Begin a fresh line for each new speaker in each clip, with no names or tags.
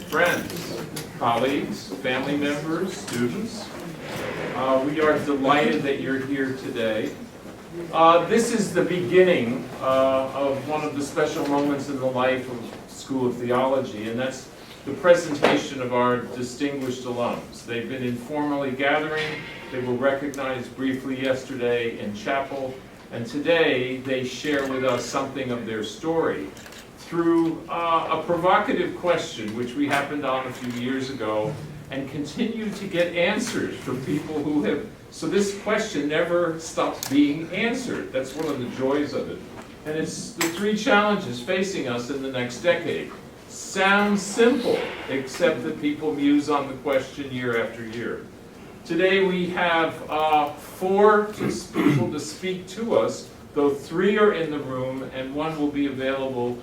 friends, colleagues, family members, students. We are delighted that you're here today. This is the beginning of one of the special moments in the life of School of Theology, and that's the presentation of our distinguished alums. They've been informally gathering. They were recognized briefly yesterday in chapel, and today they share with us something of their story through a provocative question which we happened on a few years ago and continue to get answers from people who have, so this question never stops being answered. That's one of the joys of it. And it's the three challenges facing us in the next decade. Sounds simple, except that people muse on the question year after year. Today we have four people to speak to us, though three are in the room and one will be available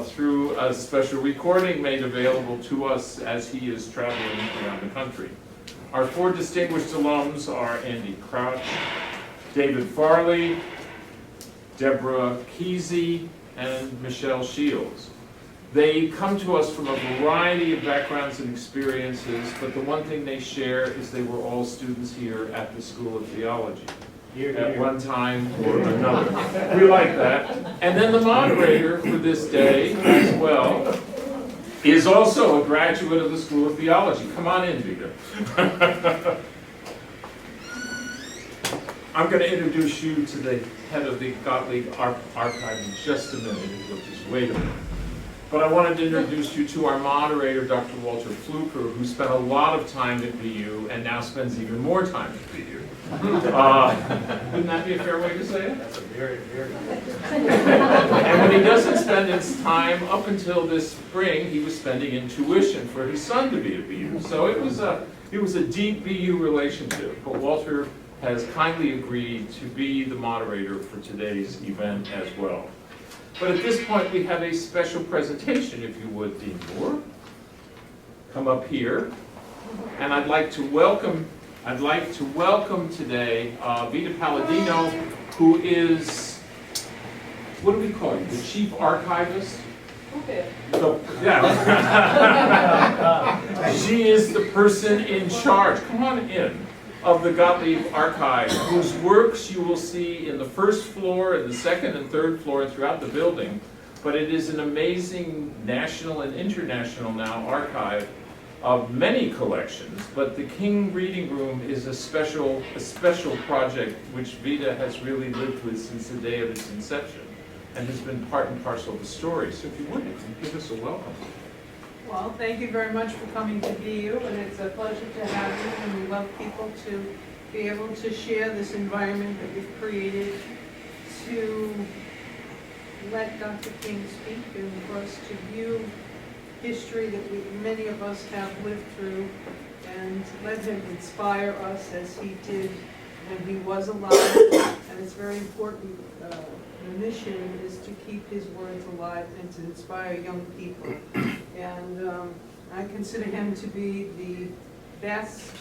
through a special recording made available to us as he is traveling around the country. Our four distinguished alums are Andy Crouch, David Farley, Deborah Kiesey, and Michele Shields. They come to us from a variety of backgrounds and experiences, but the one thing they share is they were all students here at the School of Theology at one time or another. We like that. And then the moderator for this day as well is also a graduate of the School of Theology. Come on in, Vita. I'm going to introduce you to the head of the Gottlieb Archive in just a minute. You'll just wait a minute. But I wanted to introduce you to our moderator, Dr. Walter Fluker, who spent a lot of time at BU and now spends even more time at BU. Wouldn't that be a fair way to say it?
That's a very, very
And when he doesn't spend his time, up until this spring, he was spending in tuition for his son to be at BU. So it was a deep BU relationship. But Walter has kindly agreed to be the moderator for today's event as well. But at this point, we have a special presentation, if you would, Dean Moore. Come up here. And I'd like to welcome today Vita Palladino, who is, what do we call you, the chief archivist?
Okay.
So, yeah. She is the person in charge, come on in, of the Gottlieb Archive, whose works you will see in the first floor and the second and third floor throughout the building. But it is an amazing national and international now archive of many collections. But the King Reading Room is a special project which Vita has really lived with since the day of its inception and has been part and parcel of the story. So if you would, give us a welcome.
Well, thank you very much for coming to BU, and it's a pleasure to have you, and we love people to be able to share this environment that we've created to let Dr. King speak and for us to view history that many of us have lived through and let him inspire us as he did when he was alive. And it's very important. The mission is to keep his words alive and to inspire young people. And I consider him to be the best,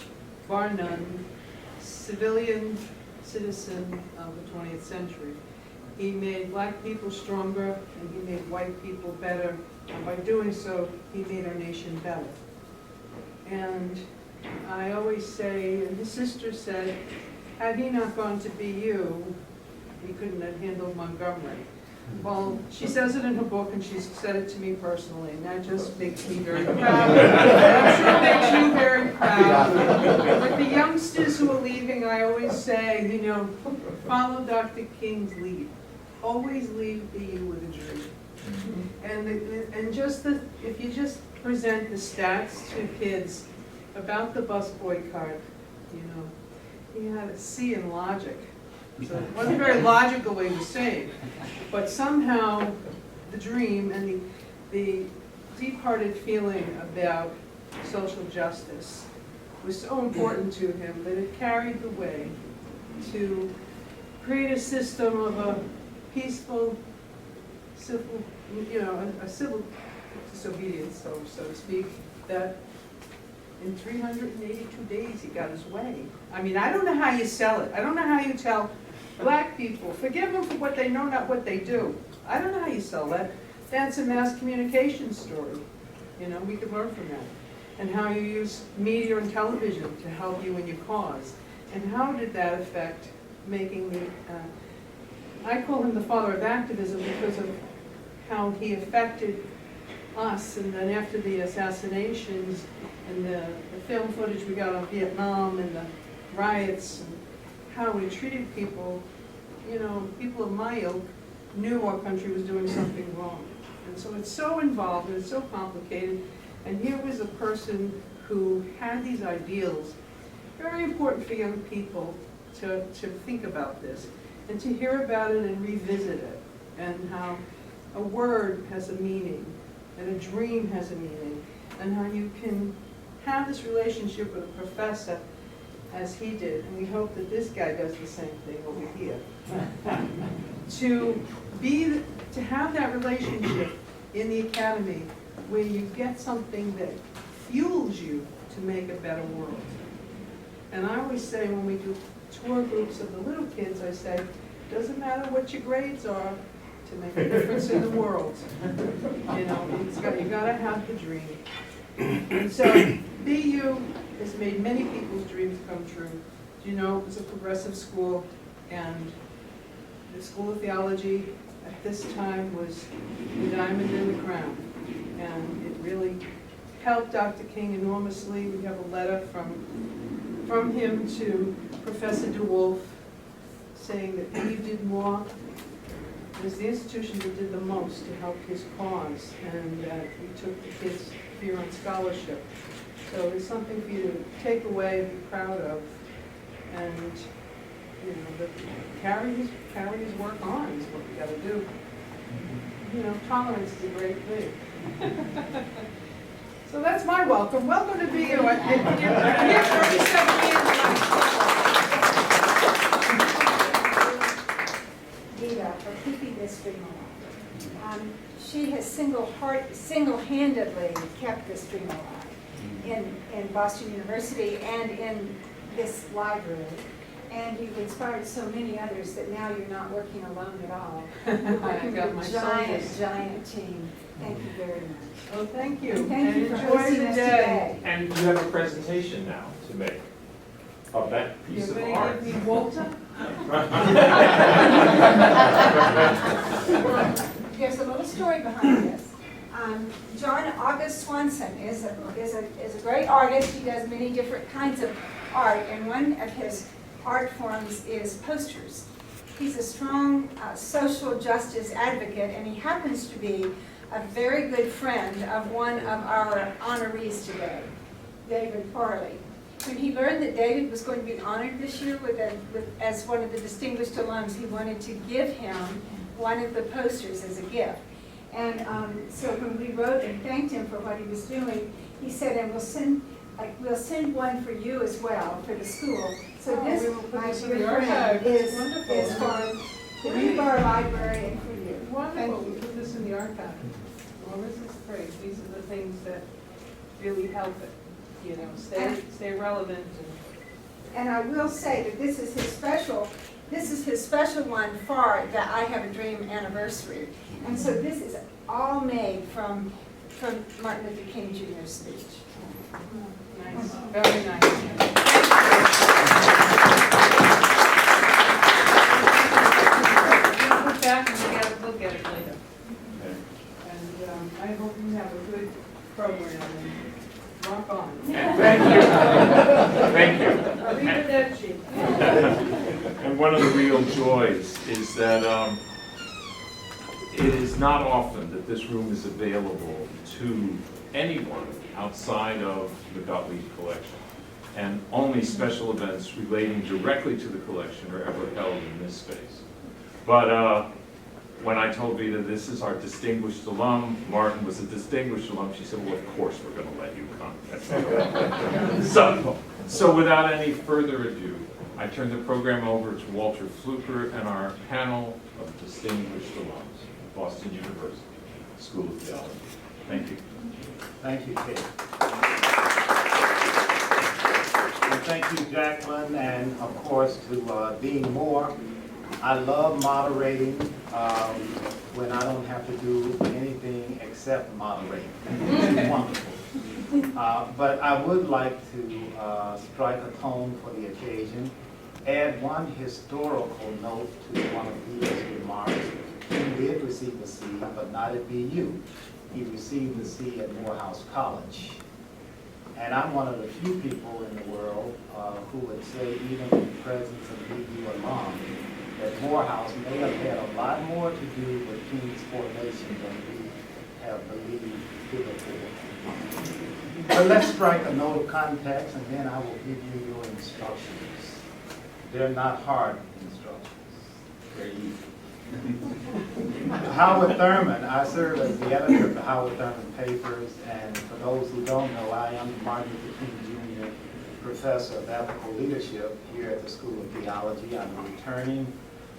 bar none, civilian citizen of the 20th century. He made black people stronger and he made white people better. And by doing so, he made our nation better. And I always say, and his sister said, had he not gone to BU, he couldn't have handled Montgomery. Well, she says it in her book, and she's said it to me personally, and that just makes me very proud. I'm sure it makes you very proud. But the youngsters who are leaving, I always say, you know, follow Dr. King's lead. Always leave BU with a dream. And just if you just present the stats to kids about the bus boycott, you know, he had a C in logic. So it wasn't a very logical way to say it, but somehow the dream and the deep-hearted feeling about social justice was so important to him that it carried the way to create a system of a peaceful, civil, you know, a civil disobedience, so to speak, that in 382 days he got his way. I mean, I don't know how you sell it. I don't know how you tell black people, forgive them for what they know, not what they do. I don't know how you sell that. That's a mass communication story. You know, we could learn from that. And how you use media and television to help you in your cause. And how did that affect making the, I call him the father of activism because of how he affected us. And then after the assassinations and the film footage we got of Vietnam and the riots, and how we treated people, you know, people of my ilk knew our country was doing something wrong. And so it's so involved and it's so complicated. And here was a person who had these ideals. Very important for young people to think about this and to hear about it and revisit it, and how a word has a meaning and a dream has a meaning, and how you can have this relationship with a professor as he did, and we hope that this guy does the same thing over here. To have that relationship in the academy where you get something that fuels you to make a better world. And I always say when we do tour groups of the little kids, I say, doesn't matter what your grades are to make a difference in the world. You know, you gotta have the dream. And so BU has made many people's dreams come true. You know, it's a progressive school, and the School of Theology at this time was the diamond in the crown. And it really helped Dr. King enormously. We have a letter from him to Professor DeWolf saying that BU did more. It was the institution that did the most to help his cause, and we took the kids here on scholarship. So it's something for you to take away and be proud of, and you know, carry his work on is what we got to do. You know, tolerance is a great thing. So that's my welcome. Welcome to BU. I've been here 37 years.
Deborah, for keeping this dream alive. She has single-handedly kept this dream alive in Boston University and in this library. And you've inspired so many others that now you're not working alone at all. You're working with a giant team. Thank you very much.
Oh, thank you.
And thank you for
enjoy
hosting
the
us
day.
today.
And you have a presentation now to make of that piece of
You're
art.
going to give me Walter?
There's a little story behind this. John August Swanson is a great artist. He does many different kinds of art, and one of his art forms is posters. He's a strong social justice advocate, and he happens to be a very good friend of one of our honorees today, David Farley. When he learned that David was going to be honored this year as one of the distinguished alums, he wanted to give him one of the posters as a gift. And so when we wrote and thanked him for what he was doing, he said, and we'll send one for you as well, for the school. So this, my dear friend, is for the Mugar Library and for you.
Wonderful. We put this in the archive. Well, this is great. These are the things that really help it, you know, stay relevant.
And I will say that this is his special one for the I Have a Dream anniversary. And so this is all made from Martin Luther King Jr.'s speech.
Nice. Very nice. We'll put back and look at it later. And I hope you have a good program and rock on.
And thank you. Thank you.
Arrivederci.
And one of the real joys is that it is not often that this room is available to anyone outside of the Gottlieb collection. And only special events relating directly to the collection are ever held in this space. But when I told Vita this is our distinguished alum, Martin was a distinguished alum, she said, well, of course we're going to let you come. So without any further ado, I turn the program over to Walter Fluker and our panel of distinguished alums of Boston University School of Theology. Thank you.
Thank you, Kate. And thank you, Jacqueline, and of course to Dean Moore I love moderating when I don't have to do anything except moderate. It's wonderful. But I would like to strike a tone for the occasion, add one historical note to one of Peter's remarks. He did receive a C, but not at BU. He received the C at Morehouse College. And I'm one of the few people in the world who would say, even in the presence of BU alum, that Morehouse may have had a lot more to do with King's formation than we have believed hitherto. But let's strike a note of context, and then I will give you your instructions. They're not hard instructions. They're easy. Howard Thurman, I serve as the editor of the Howard Thurman papers, and for those who don't know, I am the Martin Luther King Jr. Professor of Ethical Leadership here at the School of Theology. I'm a returning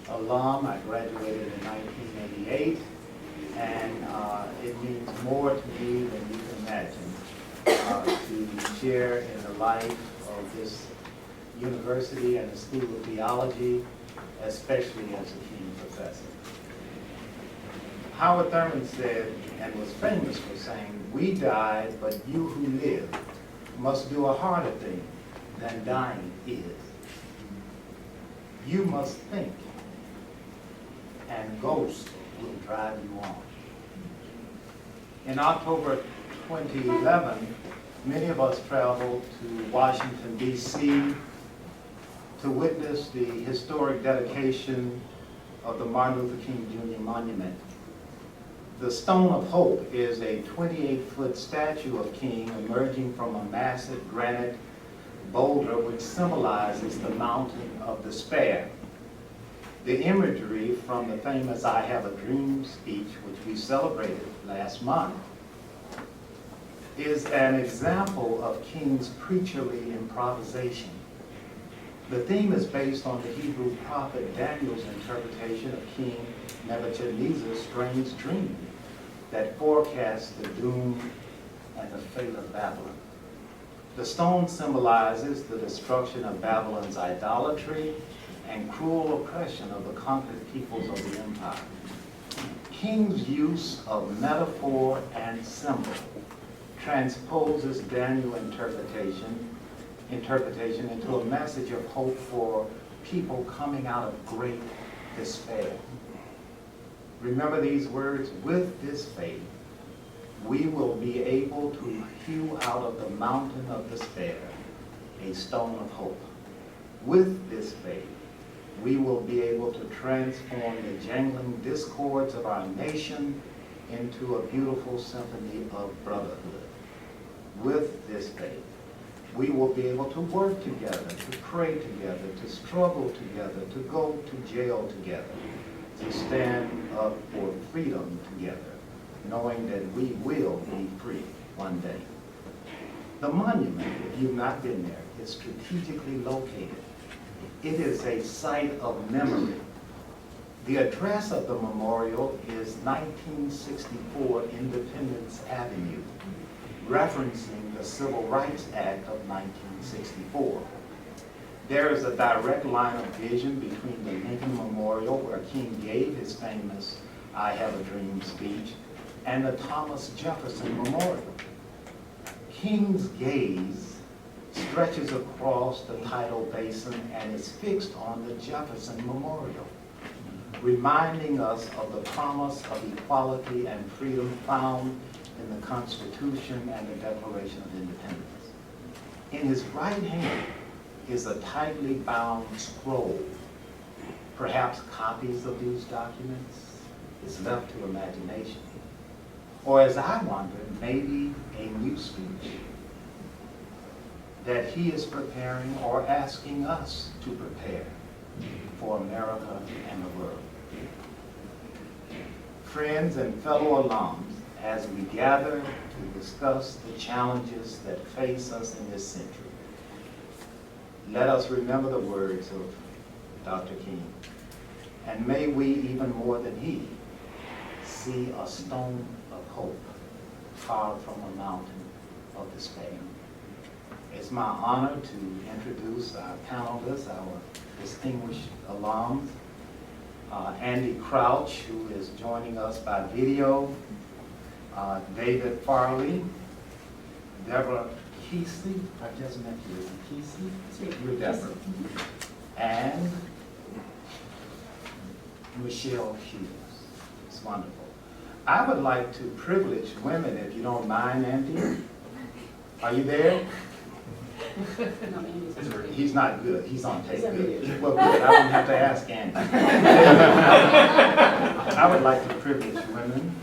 alum. I graduated in 1988, and it means more to me than you can imagine to share in the life of this university and the School of Theology, especially as a King professor. Howard Thurman said, and was famous for saying, "We died, but you who live must do a harder thing than dying is. You must think, and ghosts will drive you on." In October 2011, many of us traveled to Washington, D.C. to witness the historic dedication of the Martin Luther King Jr. Monument. The Stone of Hope is a 28-foot statue of King emerging from a massive granite boulder which symbolizes the Mountain of Despair. The imagery from the famous "I Have a Dream" speech, which we celebrated last month, is an example of King's preacherly improvisation. The theme is based on the Hebrew prophet Daniel's interpretation of King Nebuchadnezzar's strange dream that forecasts the doom and the fate of Babylon. The stone symbolizes the destruction of Babylon's idolatry and cruel oppression of the conquered peoples of the empire. King's use of metaphor and symbol transposes Daniel's interpretation into a message of hope for people coming out of great despair. Remember these words: with this faith, we will be able to hew out of the mountain of despair a stone of hope. With this faith, we will be able to transform the jangling discords of our nation into a beautiful symphony of brotherhood. With this faith, we will be able to work together, to pray together, to struggle together, to go to jail together, to stand up for freedom together, knowing that we will be free one day. The monument, if you've not been there, is strategically located. It is a site of memory. The address of the memorial is 1964 Independence Avenue, referencing the Civil Rights Act of 1964. There is a direct line of vision between the Lincoln Memorial, where King gave his famous "I Have a Dream" speech, and the Thomas Jefferson Memorial. King's gaze stretches across the tidal basin and is fixed on the Jefferson Memorial, reminding us of the promise of equality and freedom found in the Constitution and the Declaration of Independence. In his right hand is a tightly bound scroll. Perhaps copies of these documents is left to imagination. Or, as I wonder, maybe a new speech that he is preparing or asking us to prepare for America and the world. Friends and fellow alums, as we gather to discuss the challenges that face us in this century, let us remember the words of Dr. King. And may we, even more than he, see a stone of hope carved from a mountain of despair. It's my honor to introduce our panelists, our distinguished alums, Andy Crouch, who is joining us by video, David Farley, Deborah Kiesey, I just met you, is it Kiesey? You're Deborah. And Michele Shields. It's wonderful. I would like to privilege women, if you don't mind, Andy. Are you there? He's not good. He's on tape. Good. Well, good. I wouldn't have to ask Andy. I would like to privilege women,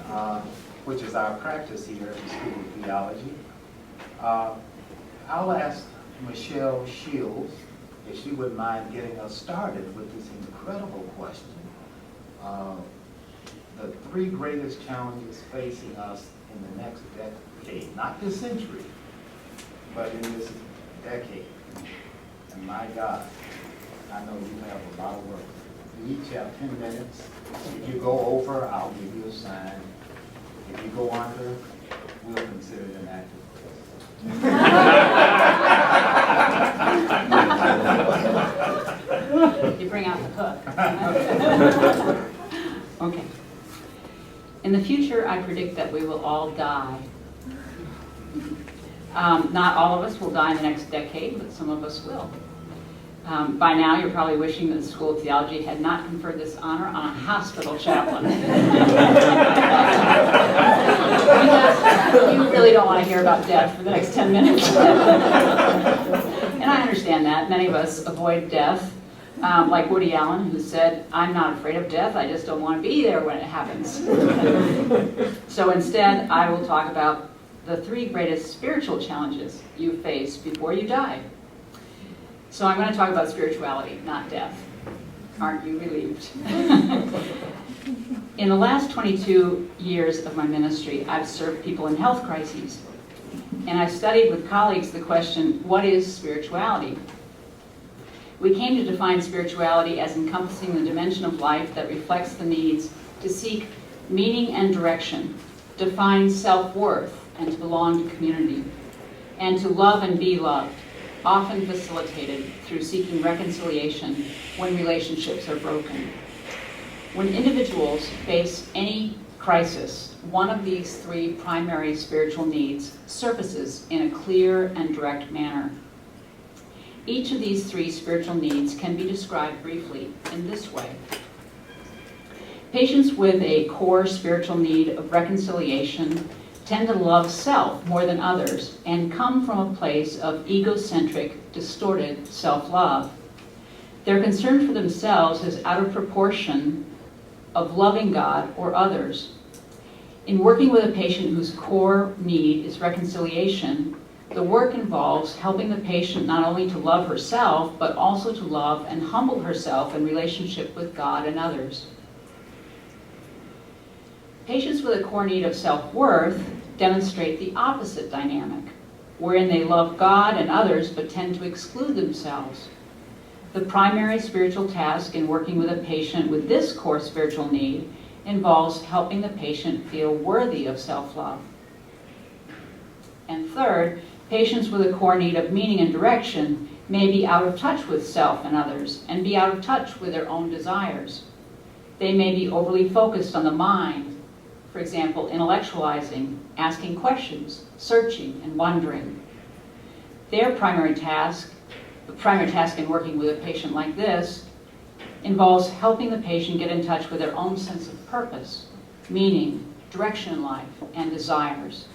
which is our practice here at the School of Theology. I'll ask Michele Shields if she wouldn't mind getting us started with this incredible question. The three greatest challenges facing us in the next decade, not this century, but in this decade. And my God, I know you have a lot of work. You each have 10 minutes. If you go over, I'll give you a sign. If you go under, we'll consider it an act of
You bring out the hook. Okay. In the future, I predict that we will all die. Not all of us will die in the next decade, but some of us will. By now, you're probably wishing that the School of Theology had not conferred this honor on a hospital chaplain. You really don't want to hear about death for the next 10 minutes. And I understand that. Many of us avoid death. Like Woody Allen, who said, "I'm not afraid of death, I just don't want to be there when it happens." So instead, I will talk about the three greatest spiritual challenges you face before you die. So I'm going to talk about spirituality, not death. Aren't you relieved? In the last 22 years of my ministry, I've served people in health crises. And I've studied with colleagues the question, what is spirituality? We came to define spirituality as encompassing the dimension of life that reflects the needs to seek meaning and direction, to find self-worth and to belong to community, and to love and be loved, often facilitated through seeking reconciliation when relationships are broken. When individuals face any crisis, one of these three primary spiritual needs surfaces in a clear and direct manner. Each of these three spiritual needs can be described briefly in this way. Patients with a core spiritual need of reconciliation tend to love self more than others and come from a place of egocentric, distorted self-love. Their concern for themselves is out of proportion of loving God or others. In working with a patient whose core need is reconciliation, the work involves helping the patient not only to love herself, but also to love and humble herself in relationship with God and others. Patients with a core need of self-worth demonstrate the opposite dynamic, wherein they love God and others but tend to exclude themselves. The primary spiritual task in working with a patient with this core spiritual need involves helping the patient feel worthy of self-love. And third, patients with a core need of meaning and direction may be out of touch with self and others and be out of touch with their own desires. They may be overly focused on the mind, for example, intellectualizing, asking questions, searching, and wondering. The primary task in working with a patient like this involves helping the patient get in touch with their own sense of purpose, meaning, direction in life, and desires.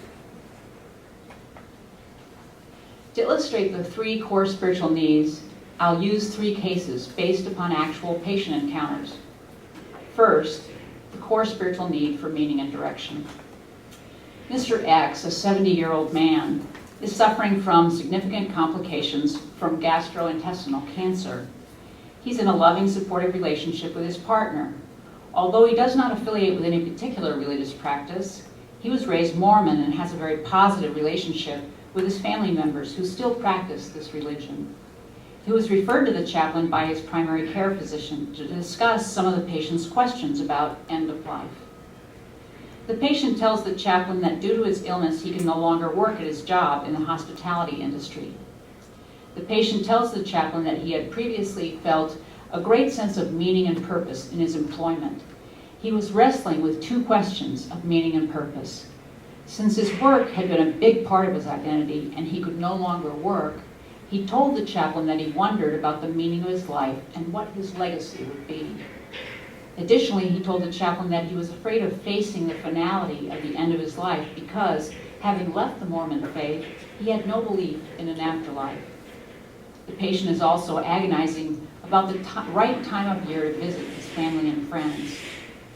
To illustrate the three core spiritual needs, I'll use three cases based upon actual patient encounters. First, the core spiritual need for meaning and direction. Mr. X, a 70-year-old man, is suffering from significant complications from gastrointestinal cancer. He's in a loving, supportive relationship with his partner. Although he does not affiliate with any particular religious practice, he was raised Mormon and has a very positive relationship with his family members who still practice this religion. He was referred to the chaplain by his primary care physician to discuss some of the patient's questions about end of life. The patient tells the chaplain that due to his illness, he can no longer work at his job in the hospitality industry. The patient tells the chaplain that he had previously felt a great sense of meaning and purpose in his employment. He was wrestling with two questions of meaning and purpose. Since his work had been a big part of his identity and he could no longer work, he told the chaplain that he wondered about the meaning of his life and what his legacy would be. Additionally, he told the chaplain that he was afraid of facing the finality of the end of his life because, having left the Mormon faith, he had no belief in an afterlife. The patient is also agonizing about the right time of year to visit his family and friends.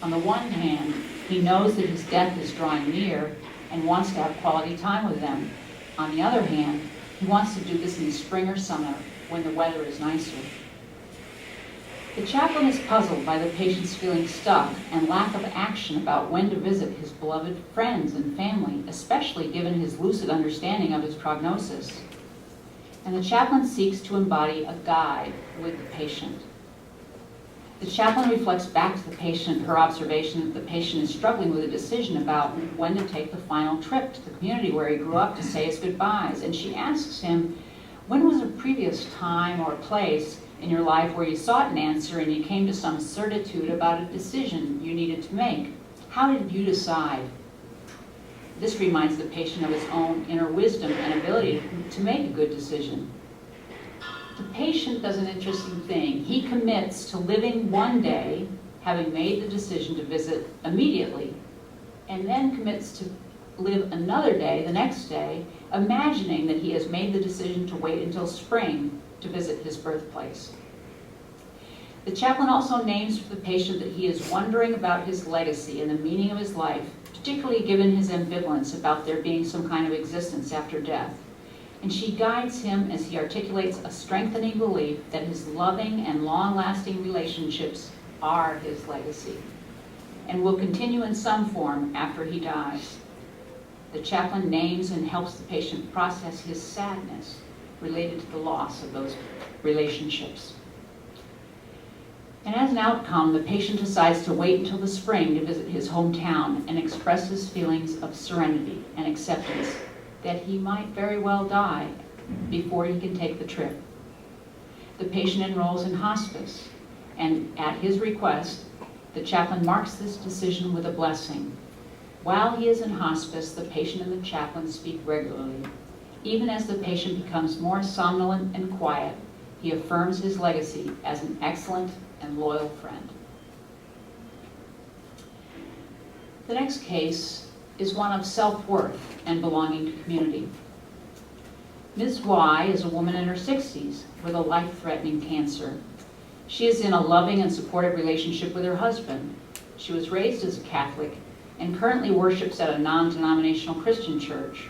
On the one hand, he knows that his death is drawing near and wants to have quality time with them. On the other hand, he wants to do this in the spring or summer when the weather is nicer. The chaplain is puzzled by the patient's feeling stuck and lack of action about when to visit his beloved friends and family, especially given his lucid understanding of his prognosis. And the chaplain seeks to embody a guide with the patient. The chaplain reflects back to the patient her observation that the patient is struggling with a decision about when to take the final trip to the community where he grew up to say his goodbyes. And she asks him, when was a previous time or place in your life where you sought an answer and you came to some certitude about a decision you needed to make? How did you decide? This reminds the patient of his own inner wisdom and ability to make a good decision. The patient does an interesting thing. He commits to living one day, having made the decision to visit immediately, and then commits to live another day, the next day, imagining that he has made the decision to wait until spring to visit his birthplace. The chaplain also names for the patient that he is wondering about his legacy and the meaning of his life, particularly given his ambivalence about there being some kind of existence after death. And she guides him as he articulates a strengthening belief that his loving and long-lasting relationships are his legacy and will continue in some form after he dies. The chaplain names and helps the patient process his sadness related to the loss of those relationships. And as an outcome, the patient decides to wait until the spring to visit his hometown and express his feelings of serenity and acceptance that he might very well die before he can take the trip. The patient enrolls in hospice, and at his request, the chaplain marks this decision with a blessing. While he is in hospice, the patient and the chaplain speak regularly. Even as the patient becomes more somnolent and quiet, he affirms his legacy as an excellent and loyal friend. The next case is one of self-worth and belonging to community. Ms. Y is a woman in her 60s with a life-threatening cancer. She is in a loving and supportive relationship with her husband. She was raised as a Catholic and currently worships at a non-denominational Christian church.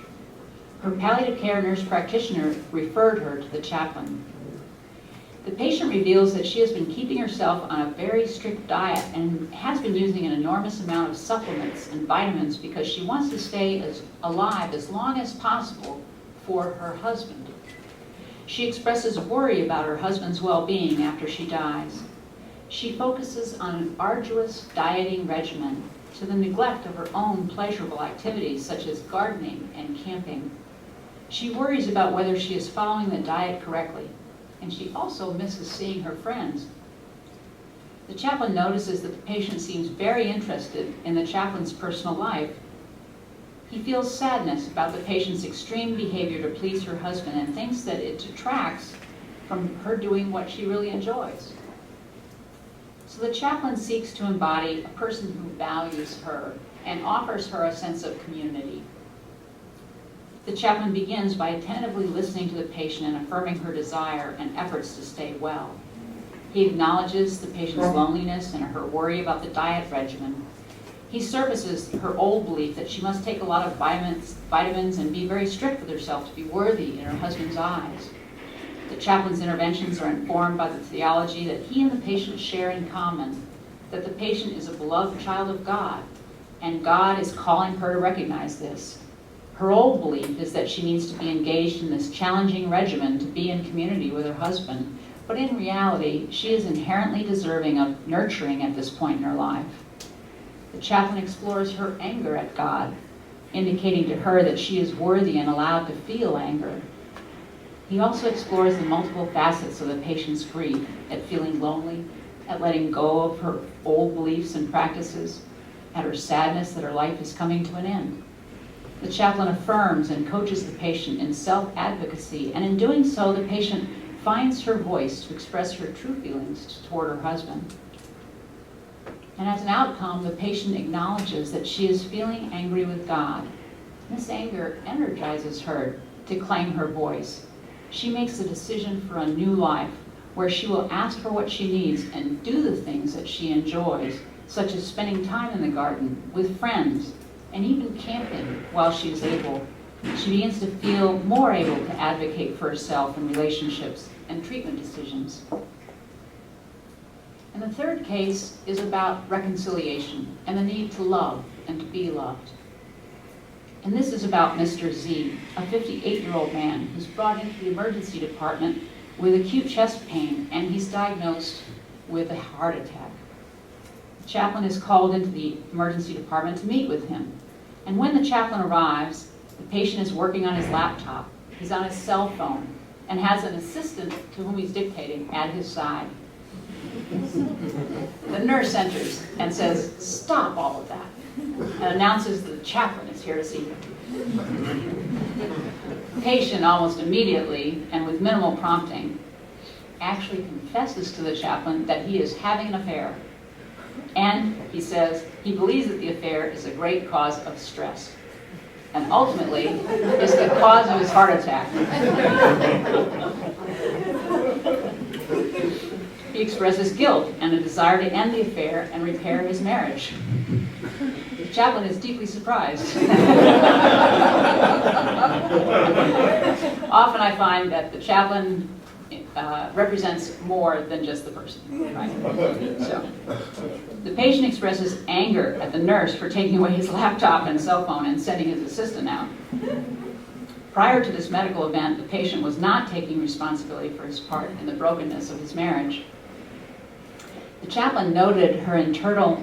Her palliative care nurse practitioner referred her to the chaplain. The patient reveals that she has been keeping herself on a very strict diet and has been using an enormous amount of supplements and vitamins because she wants to stay alive as long as possible for her husband. She expresses worry about her husband's well-being after she dies. She focuses on an arduous dieting regimen to the neglect of her own pleasurable activities such as gardening and camping. She worries about whether she is following the diet correctly, and she also misses seeing her friends. The chaplain notices that the patient seems very interested in the chaplain's personal life. He feels sadness about the patient's extreme behavior to please her husband and thinks that it detracts from her doing what she really enjoys. So the chaplain seeks to embody a person who values her and offers her a sense of community. The chaplain begins by attentively listening to the patient and affirming her desire and efforts to stay well. He acknowledges the patient's loneliness and her worry about the diet regimen. He surfaces her old belief that she must take a lot of vitamins and be very strict with herself to be worthy in her husband's eyes. The chaplain's interventions are informed by the theology that he and the patient share in common, that the patient is a beloved child of God, and God is calling her to recognize this. Her old belief is that she needs to be engaged in this challenging regimen to be in community with her husband, but in reality, she is inherently deserving of nurturing at this point in her life. The chaplain explores her anger at God, indicating to her that she is worthy and allowed to feel anger. He also explores the multiple facets of the patient's grief, at feeling lonely, at letting go of her old beliefs and practices, at her sadness that her life is coming to an end. The chaplain affirms and coaches the patient in self-advocacy, and in doing so, the patient finds her voice to express her true feelings toward her husband. And as an outcome, the patient acknowledges that she is feeling angry with God. This anger energizes her to claim her voice. She makes a decision for a new life, where she will ask for what she needs and do the things that she enjoys, such as spending time in the garden with friends, and even camping while she is able. She begins to feel more able to advocate for herself in relationships and treatment decisions. And the third case is about reconciliation and the need to love and to be loved. And this is about Mr. Z, a 58-year-old man who's brought into the emergency department with acute chest pain, and he's diagnosed with a heart attack. The chaplain is called into the emergency department to meet with him. And when the chaplain arrives, the patient is working on his laptop. He's on his cell phone and has an assistant to whom he's dictating at his side. The nurse enters and says, "Stop all of that," and announces that the chaplain is here to see him. The patient almost immediately, and with minimal prompting, actually confesses to the chaplain that he is having an affair. And he says he believes that the affair is a great cause of stress, and ultimately is the cause of his heart attack. He expresses guilt and a desire to end the affair and repair his marriage. The chaplain is deeply surprised. Often I find that the chaplain represents more than just the person, right? So, the patient expresses anger at the nurse for taking away his laptop and cell phone and sending his assistant out. Prior to this medical event, the patient was not taking responsibility for his part in the brokenness of his marriage. The chaplain noted her internal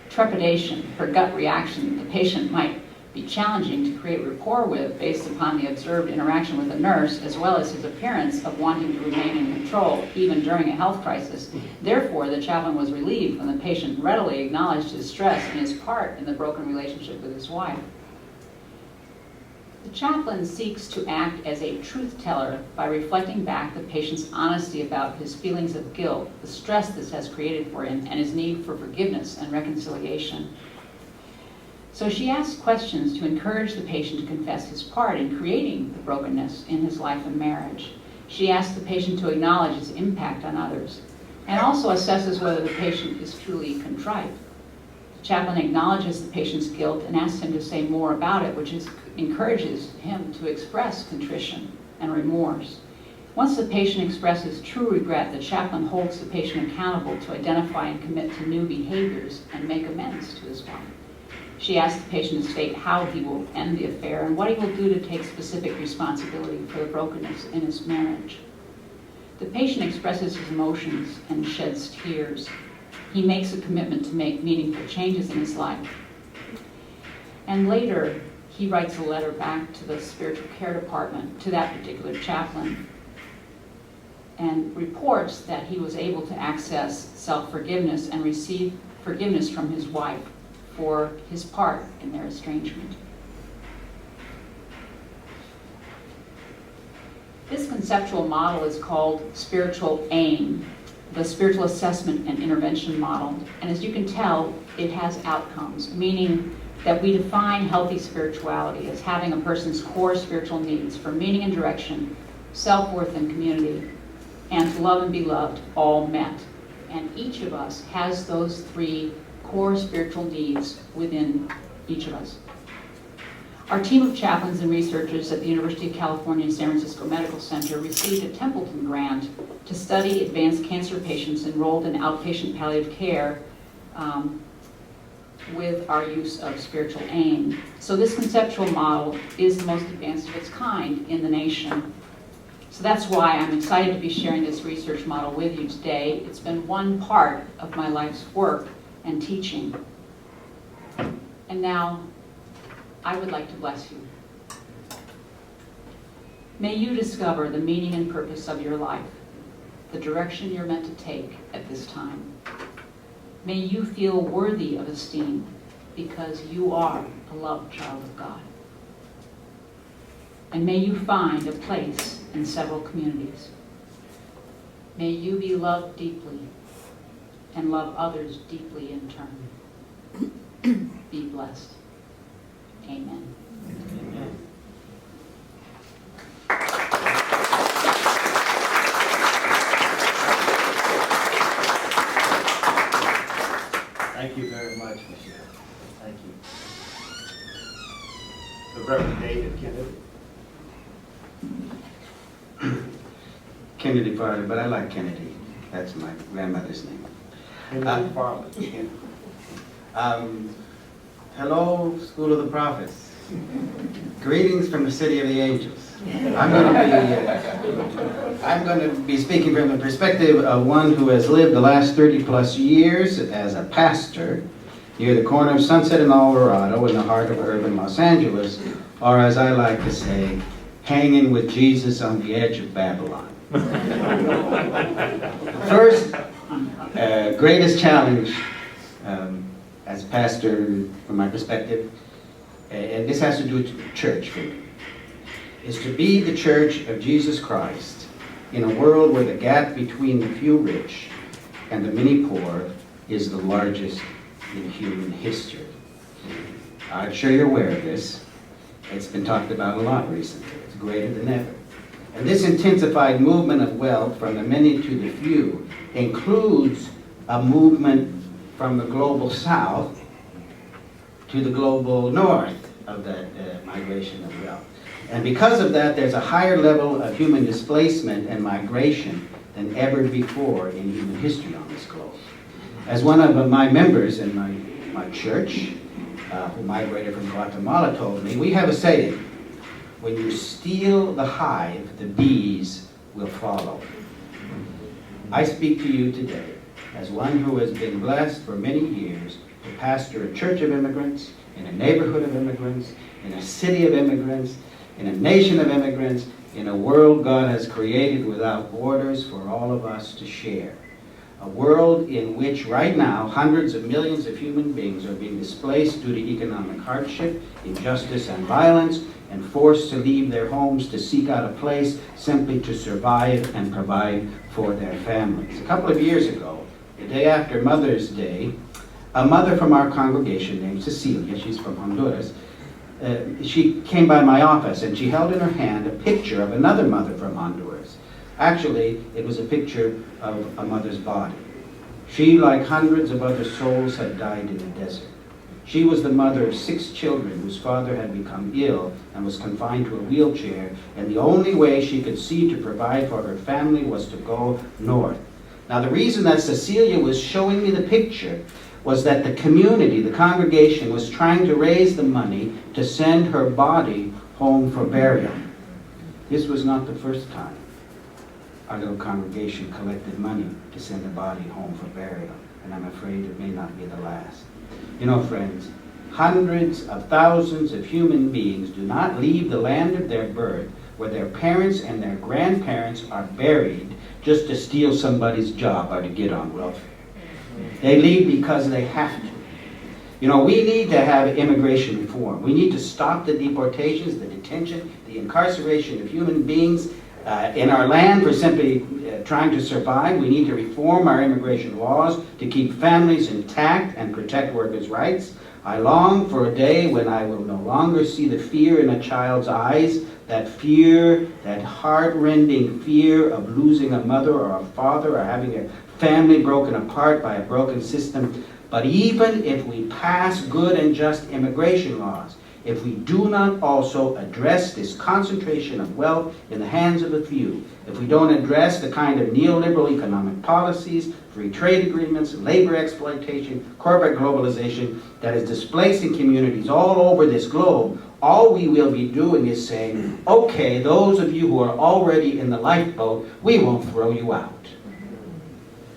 trepidation, her gut reaction the patient might be challenging to create rapport with based upon the observed interaction with the nurse, as well as his appearance of wanting to remain in control even during a health crisis. Therefore, the chaplain was relieved when the patient readily acknowledged his stress and his part in the broken relationship with his wife. The chaplain seeks to act as a truth teller by reflecting back the patient's honesty about his feelings of guilt, the stress this has created for him, and his need for forgiveness and reconciliation. So she asks questions to encourage the patient to confess his part in creating the brokenness in his life and marriage. She asks the patient to acknowledge his impact on others, and also assesses whether the patient is truly contrite. The chaplain acknowledges the patient's guilt and asks him to say more about it, which encourages him to express contrition and remorse. Once the patient expresses true regret, the chaplain holds the patient accountable to identify and commit to new behaviors and make amends to his wife. She asks the patient to state how he will end the affair and what he will do to take specific responsibility for the brokenness in his marriage. The patient expresses his emotions and sheds tears. He makes a commitment to make meaningful changes in his life. And later, he writes a letter back to the spiritual care department, to that particular chaplain, and reports that he was able to access self-forgiveness and receive forgiveness from his wife for his part in their estrangement. This conceptual model is called spiritual AIM, the spiritual assessment and intervention model. And as you can tell, it has outcomes, meaning that we define healthy spirituality as having a person's core spiritual needs for meaning and direction, self-worth and community, and to love and be loved all met. And each of us has those three core spiritual needs within each of us. Our team of chaplains and researchers at the University of California, San Francisco Medical Center received a Templeton grant to study advanced cancer patients enrolled in outpatient palliative care with our use of spiritual AIM. So this conceptual model is the most advanced of its kind in the nation. So that's why I'm excited to be sharing this research model with you today. It's been one part of my life's work and teaching. And now, I would like to bless you. May you discover the meaning and purpose of your life, the direction you're meant to take at this time. May you feel worthy of esteem because you are a loved child of God. And may you find a place in several communities. May you be loved deeply and love others deeply in turn. Be blessed. Amen.
Amen.
Thank you very much, Michele. Thank you. The Reverend David Kennedy.
Kennedy Farley, but I like Kennedy. That's my grandmother's name.
Kennedy Farley.
Hello, School of the Prophets. Greetings from the City of the Angels. I'm going to be speaking from the perspective of one who has lived the last 30-plus years as a pastor near the corner of Sunset and Alvarado in the heart of urban Los Angeles, or as I like to say, hanging with Jesus on the edge of Babylon. First, greatest challenge as pastor, from my perspective, and this has to do with church for me, is to be the church of Jesus Christ in a world where the gap between the few rich and the many poor is the largest in human history. I'm sure you're aware of this. It's been talked about a lot recently. It's greater than ever. And this intensified movement of wealth from the many to the few includes a movement from the global south to the global north of that migration of wealth. And because of that, there's a higher level of human displacement and migration than ever before in human history on this globe. As one of my members in my church, who migrated from Guatemala, told me, we have a saying: when you steal the hive, the bees will follow. I speak to you today as one who has been blessed for many years to pastor a church of immigrants, in a neighborhood of immigrants, in a city of immigrants, in a nation of immigrants, in a world God has created without borders for all of us to share. A world in which right now hundreds of millions of human beings are being displaced due to economic hardship, injustice, and violence, and forced to leave their homes to seek out a place simply to survive and provide for their families. A couple of years ago, the day after Mother's Day, a mother from our congregation named Cecilia, she's from Honduras, she came by my office and she held in her hand a picture of another mother from Honduras. Actually, it was a picture of a mother's body. She, like hundreds of other souls, had died in the desert. She was the mother of 6 children whose father had become ill and was confined to a wheelchair, and the only way she could see to provide for her family was to go north. Now, the reason that Cecilia was showing me the picture was that the community, the congregation, was trying to raise the money to send her body home for burial. This was not the first time our little congregation collected money to send a body home for burial, and I'm afraid it may not be the last. You know, friends, hundreds of thousands of human beings do not leave the land of their birth, where their parents and their grandparents are buried, just to steal somebody's job or to get on welfare. They leave because they have to. You know, we need to have immigration reform. We need to stop the deportations, the detention, the incarceration of human beings in our land for simply trying to survive. We need to reform our immigration laws to keep families intact and protect workers' rights. I long for a day when I will no longer see the fear in a child's eyes, that fear, that heart-rending fear of losing a mother or a father or having a family broken apart by a broken system. But even if we pass good and just immigration laws, if we do not also address this concentration of wealth in the hands of a few, if we don't address the kind of neoliberal economic policies, free trade agreements, labor exploitation, corporate globalization that is displacing communities all over this globe, all we will be doing is saying, okay, those of you who are already in the lifeboat, we won't throw you out.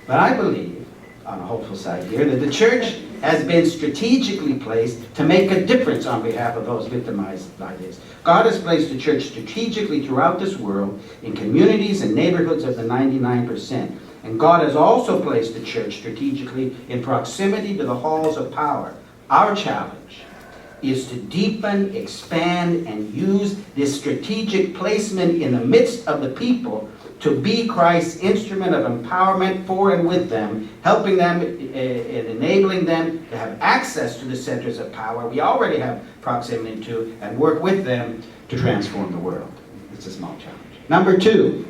But I believe on a hopeful side here, that the church has been strategically placed to make a difference on behalf of those victimized by this. God has placed the church strategically throughout this world in communities and neighborhoods of the 99%. And God has also placed the church strategically in proximity to the halls of power. Our challenge is to deepen, expand, and use this strategic placement in the midst of the people to be Christ's instrument of empowerment for and with them, helping them and enabling them to have access to the centers of power we already have proximity to, and work with them to transform the world. It's a small challenge. Number 2,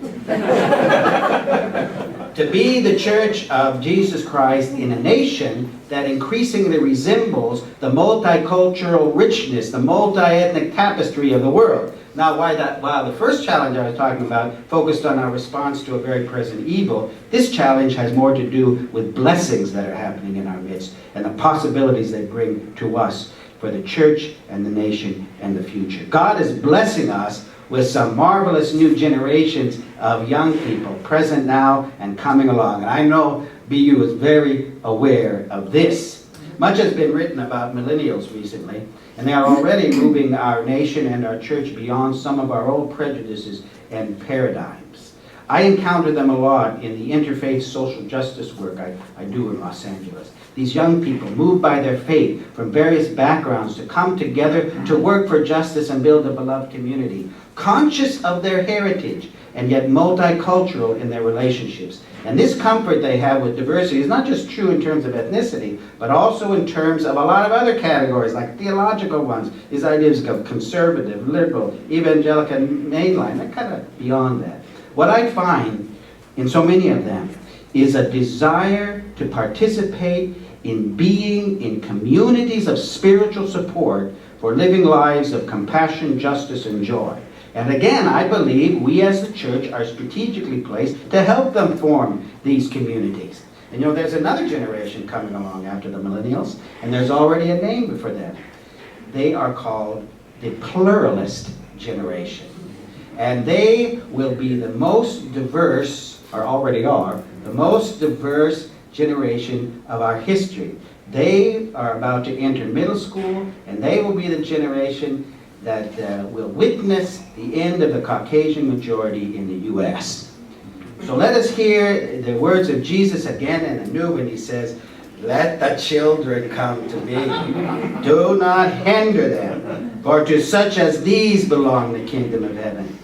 to be the church of Jesus Christ in a nation that increasingly resembles the multicultural richness, the multi-ethnic tapestry of the world. Now, while the first challenge I was talking about focused on our response to a very present evil, this challenge has more to do with blessings that are happening in our midst and the possibilities they bring to us for the church and the nation and the future. God is blessing us with some marvelous new generations of young people present now and coming along. And I know BU is very aware of this. Much has been written about millennials recently, and they are already moving our nation and our church beyond some of our old prejudices and paradigms. I encounter them a lot in the interfaith social justice work I do in Los Angeles. These young people, moved by their faith from various backgrounds, to come together to work for justice and build a beloved community, conscious of their heritage and yet multicultural in their relationships. And this comfort they have with diversity is not just true in terms of ethnicity, but also in terms of a lot of other categories, like theological ones, these ideas of conservative, liberal, evangelical, mainline. They're kind of beyond that. What I find in so many of them is a desire to participate in being in communities of spiritual support for living lives of compassion, justice, and joy. And again, I believe we as the church are strategically placed to help them form these communities. And you know, there's another generation coming along after the millennials, and there's already a name for them. They are called the pluralist generation. And they will be the most diverse, or already are, the most diverse generation of our history. They are about to enter middle school, and they will be the generation that will witness the end of the Caucasian majority in the U.S. So let us hear the words of Jesus again and anew when he says, "Let the children come to me. Do not hinder them, for to such as these belong the kingdom of heaven.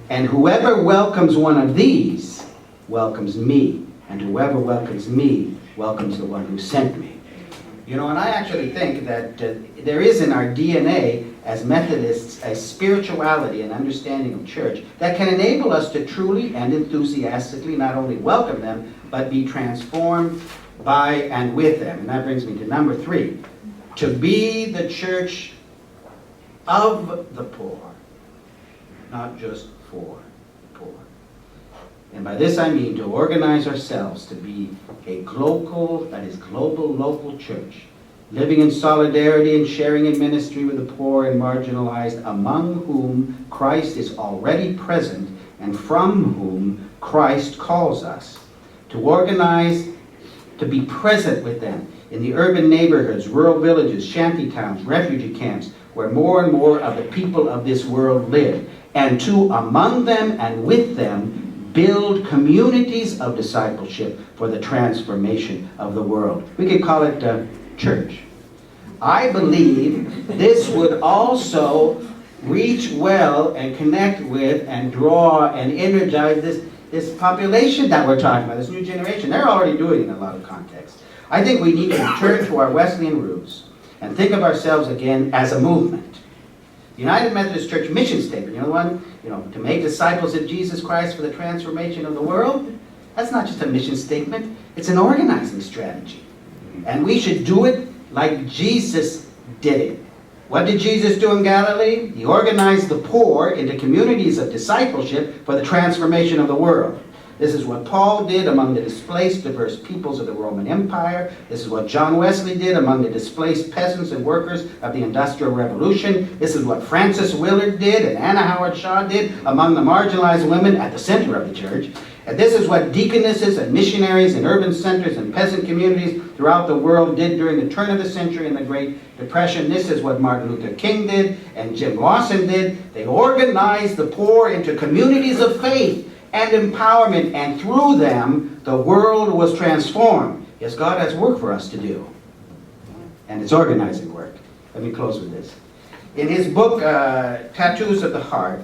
And whoever welcomes one of these welcomes me, and whoever welcomes me welcomes the one who sent me." You know, and I actually think that there is in our DNA as Methodists a spirituality and understanding of church that can enable us to truly and enthusiastically not only welcome them, but be transformed by and with them. And that brings me to number 3, to be the church of the poor, not just for the poor. And by this I mean to organize ourselves to be a global, local church, living in solidarity and sharing in ministry with the poor and marginalized, among whom Christ is already present and from whom Christ calls us. To organize, to be present with them in the urban neighborhoods, rural villages, shanty towns, refugee camps, where more and more of the people of this world live, and to, among them and with them, build communities of discipleship for the transformation of the world. We could call it church. I believe this would also reach well and connect with and draw and energize this population that we're talking about, this new generation. They're already doing it in a lot of contexts. I think we need to return to our Wesleyan roots and think of ourselves again as a movement. The United Methodist Church mission statement, you know the one? To make disciples of Jesus Christ for the transformation of the world. That's not just a mission statement, it's an organizing strategy. And we should do it like Jesus did it. What did Jesus do in Galilee? He organized the poor into communities of discipleship for the transformation of the world. This is what Paul did among the displaced, diverse peoples of the Roman Empire. This is what John Wesley did among the displaced peasants and workers of the Industrial Revolution. This is what Francis Willard did and Anna Howard Shaw did among the marginalized women at the center of the church. And this is what deaconesses and missionaries in urban centers and peasant communities throughout the world did during the turn of the century and the Great Depression. This is what Martin Luther King did and Jim Lawson did. They organized the poor into communities of faith and empowerment, and through them, the world was transformed. Yes, God has work for us to do, and it's organizing work. Let me close with this. In his book, Tattoos of the Heart,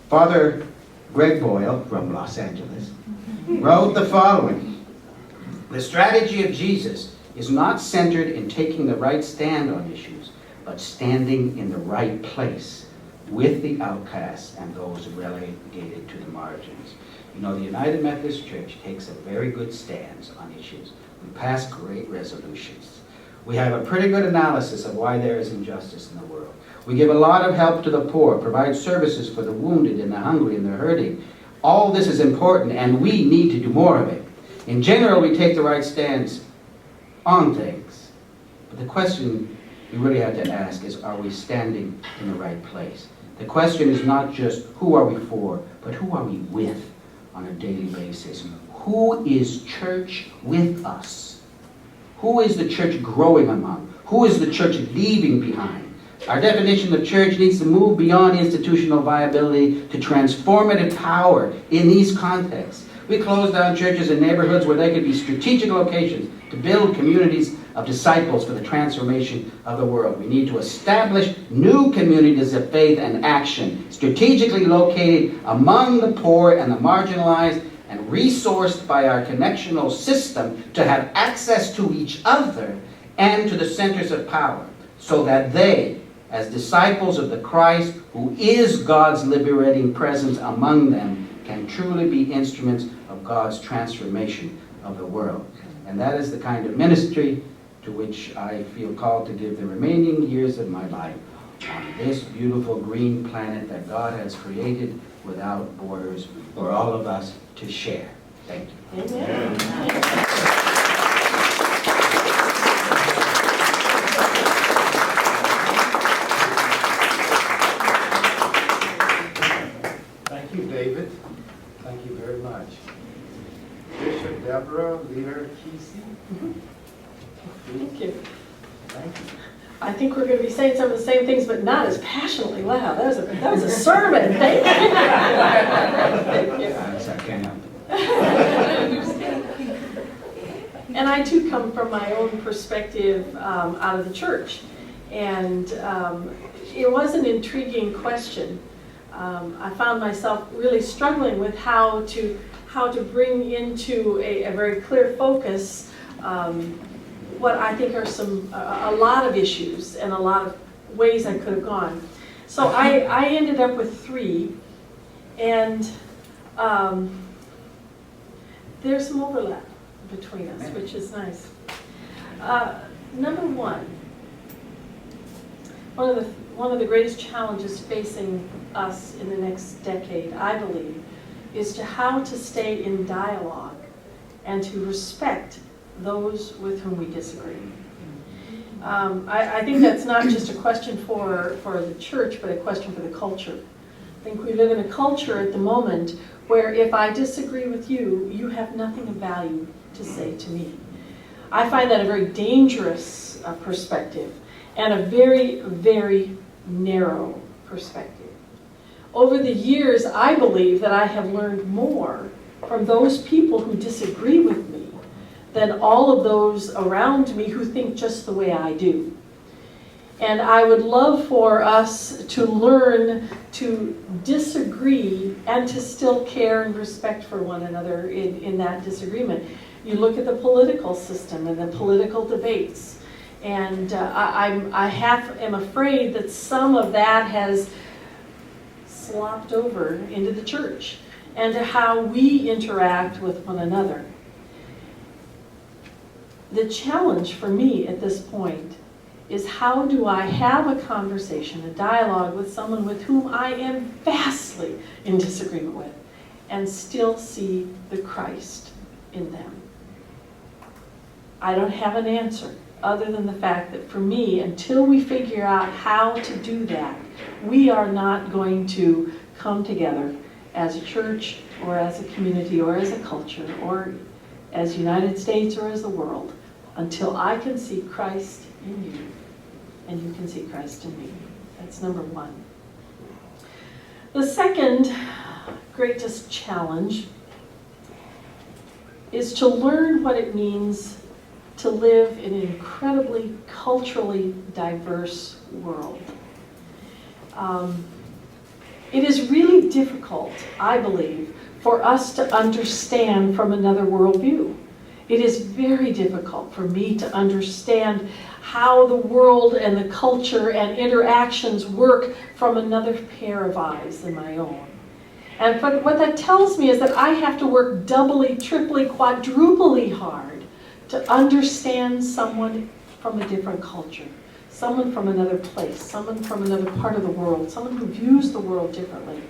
Father Greg Boyle from Los Angeles wrote the following: the strategy of Jesus is not centered in taking the right stand on issues, but standing in the right place with the outcasts and those relegated to the margins. You know, the United Methodist Church takes a very good stance on issues. We pass great resolutions. We have a pretty good analysis of why there is injustice in the world. We give a lot of help to the poor, provide services for the wounded and the hungry and the hurting. All this is important, and we need to do more of it. In general, we take the right stance on things. But the question we really have to ask is, are we standing in the right place? The question is not just who are we for, but who are we with on a daily basis? Who is church with us? Who is the church growing among? Who is the church leaving behind? Our definition of church needs to move beyond institutional viability to transformative power in these contexts. We close down churches in neighborhoods where they could be strategic locations to build communities of disciples for the transformation of the world. We need to establish new communities of faith and action, strategically located among the poor and the marginalized, and resourced by our connectional system to have access to each other and to the centers of power, so that they, as disciples of the Christ, who is God's liberating presence among them, can truly be instruments of God's transformation of the world. And that is the kind of ministry to which I feel called to give the remaining years of my life on this beautiful green planet that God has created without borders for all of us to share. Thank you.
Amen.
Thank you, David. Thank you very much. Bishop Deborah, leader Kiesey.
Thank you.
Thank you.
I think we're going to be saying some of the same things, but not as passionately loud. That was a sermon. Thank you. Thank you.
I can't help it.
And I too come from my own perspective out of the church. And it was an intriguing question. I found myself really struggling with how to bring into a very clear focus what I think are a lot of issues and a lot of ways I could have gone. So I ended up with 3, and there's some overlap between us, which is nice. Number 1, one of the greatest challenges facing us in the next decade, I believe, is to how to stay in dialogue and to respect those with whom we disagree. I think that's not just a question for the church, but a question for the culture. I think we live in a culture at the moment where if I disagree with you, you have nothing of value to say to me. I find that a very dangerous perspective and a very, very narrow perspective. Over the years, I believe that I have learned more from those people who disagree with me than all of those around me who think just the way I do. And I would love for us to learn to disagree and to still care and respect for one another in that disagreement. You look at the political system and the political debates, and I am afraid that some of that has slopped over into the church and to how we interact with one another. The challenge for me at this point is, how do I have a conversation, a dialogue with someone with whom I am vastly in disagreement with, and still see the Christ in them? I don't have an answer other than the fact that for me, until we figure out how to do that, we are not going to come together as a church or as a community or as a culture or as United States or as the world until I can see Christ in you and you can see Christ in me. That's number one. The second greatest challenge is to learn what it means to live in an incredibly culturally diverse world. It is really difficult, I believe, for us to understand from another worldview. It is very difficult for me to understand how the world and the culture and interactions work from another pair of eyes than my own. And what that tells me is that I have to work doubly, triply, quadruply hard to understand someone from a different culture, someone from another place, someone from another part of the world, someone who views the world differently.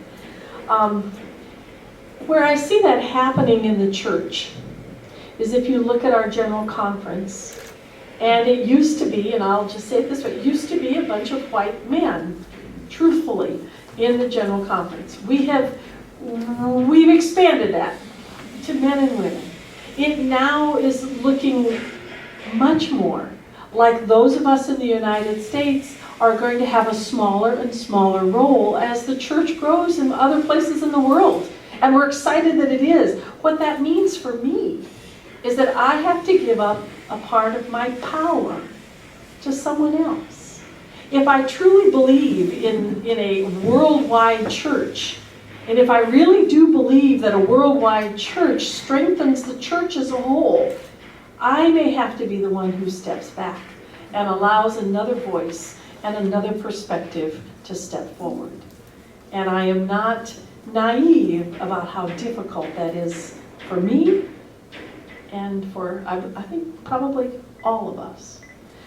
Where I see that happening in the church is if you look at our general conference, and it used to be, and I'll just say it this way, it used to be a bunch of white men, truthfully, in the general conference. We've expanded that to men and women. It now is looking much more like those of us in the United States are going to have a smaller and smaller role as the church grows in other places in the world. And we're excited that it is. What that means for me is that I have to give up a part of my power to someone else. If I truly believe in a worldwide church, and if I really do believe that a worldwide church strengthens the church as a whole, I may have to be the one who steps back and allows another voice and another perspective to step forward. And I am not naive about how difficult that is for me and for, I think, probably all of us.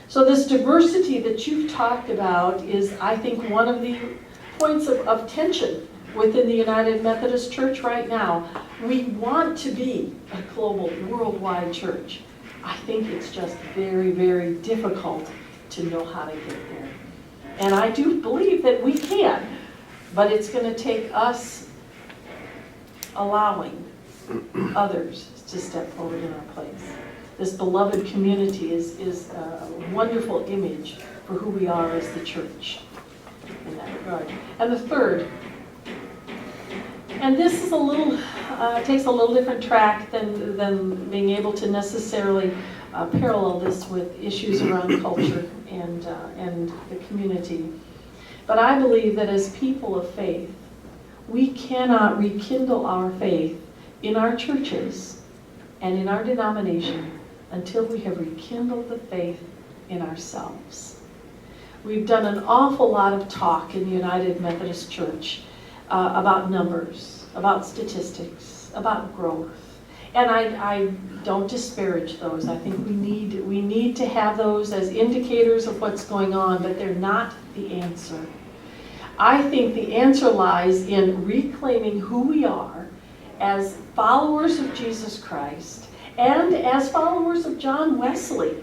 So this diversity that you've talked about is, I think, one of the points of tension within the United Methodist Church right now. We want to be a global, worldwide church. I think it's just very, very difficult to know how to get there. And I do believe that we can, but it's going to take us allowing others to step forward in our place. This beloved community is a wonderful image for who we are as the church in that regard. And the third, and this is a little, takes a little different track than being able to necessarily parallel this with issues around culture and the community. But I believe that as people of faith, we cannot rekindle our faith in our churches and in our denomination until we have rekindled the faith in ourselves. We've done an awful lot of talk in the United Methodist Church about numbers, about statistics, about growth. And I don't disparage those. I think we need to have those as indicators of what's going on, but they're not the answer. I think the answer lies in reclaiming who we are as followers of Jesus Christ and as followers of John Wesley.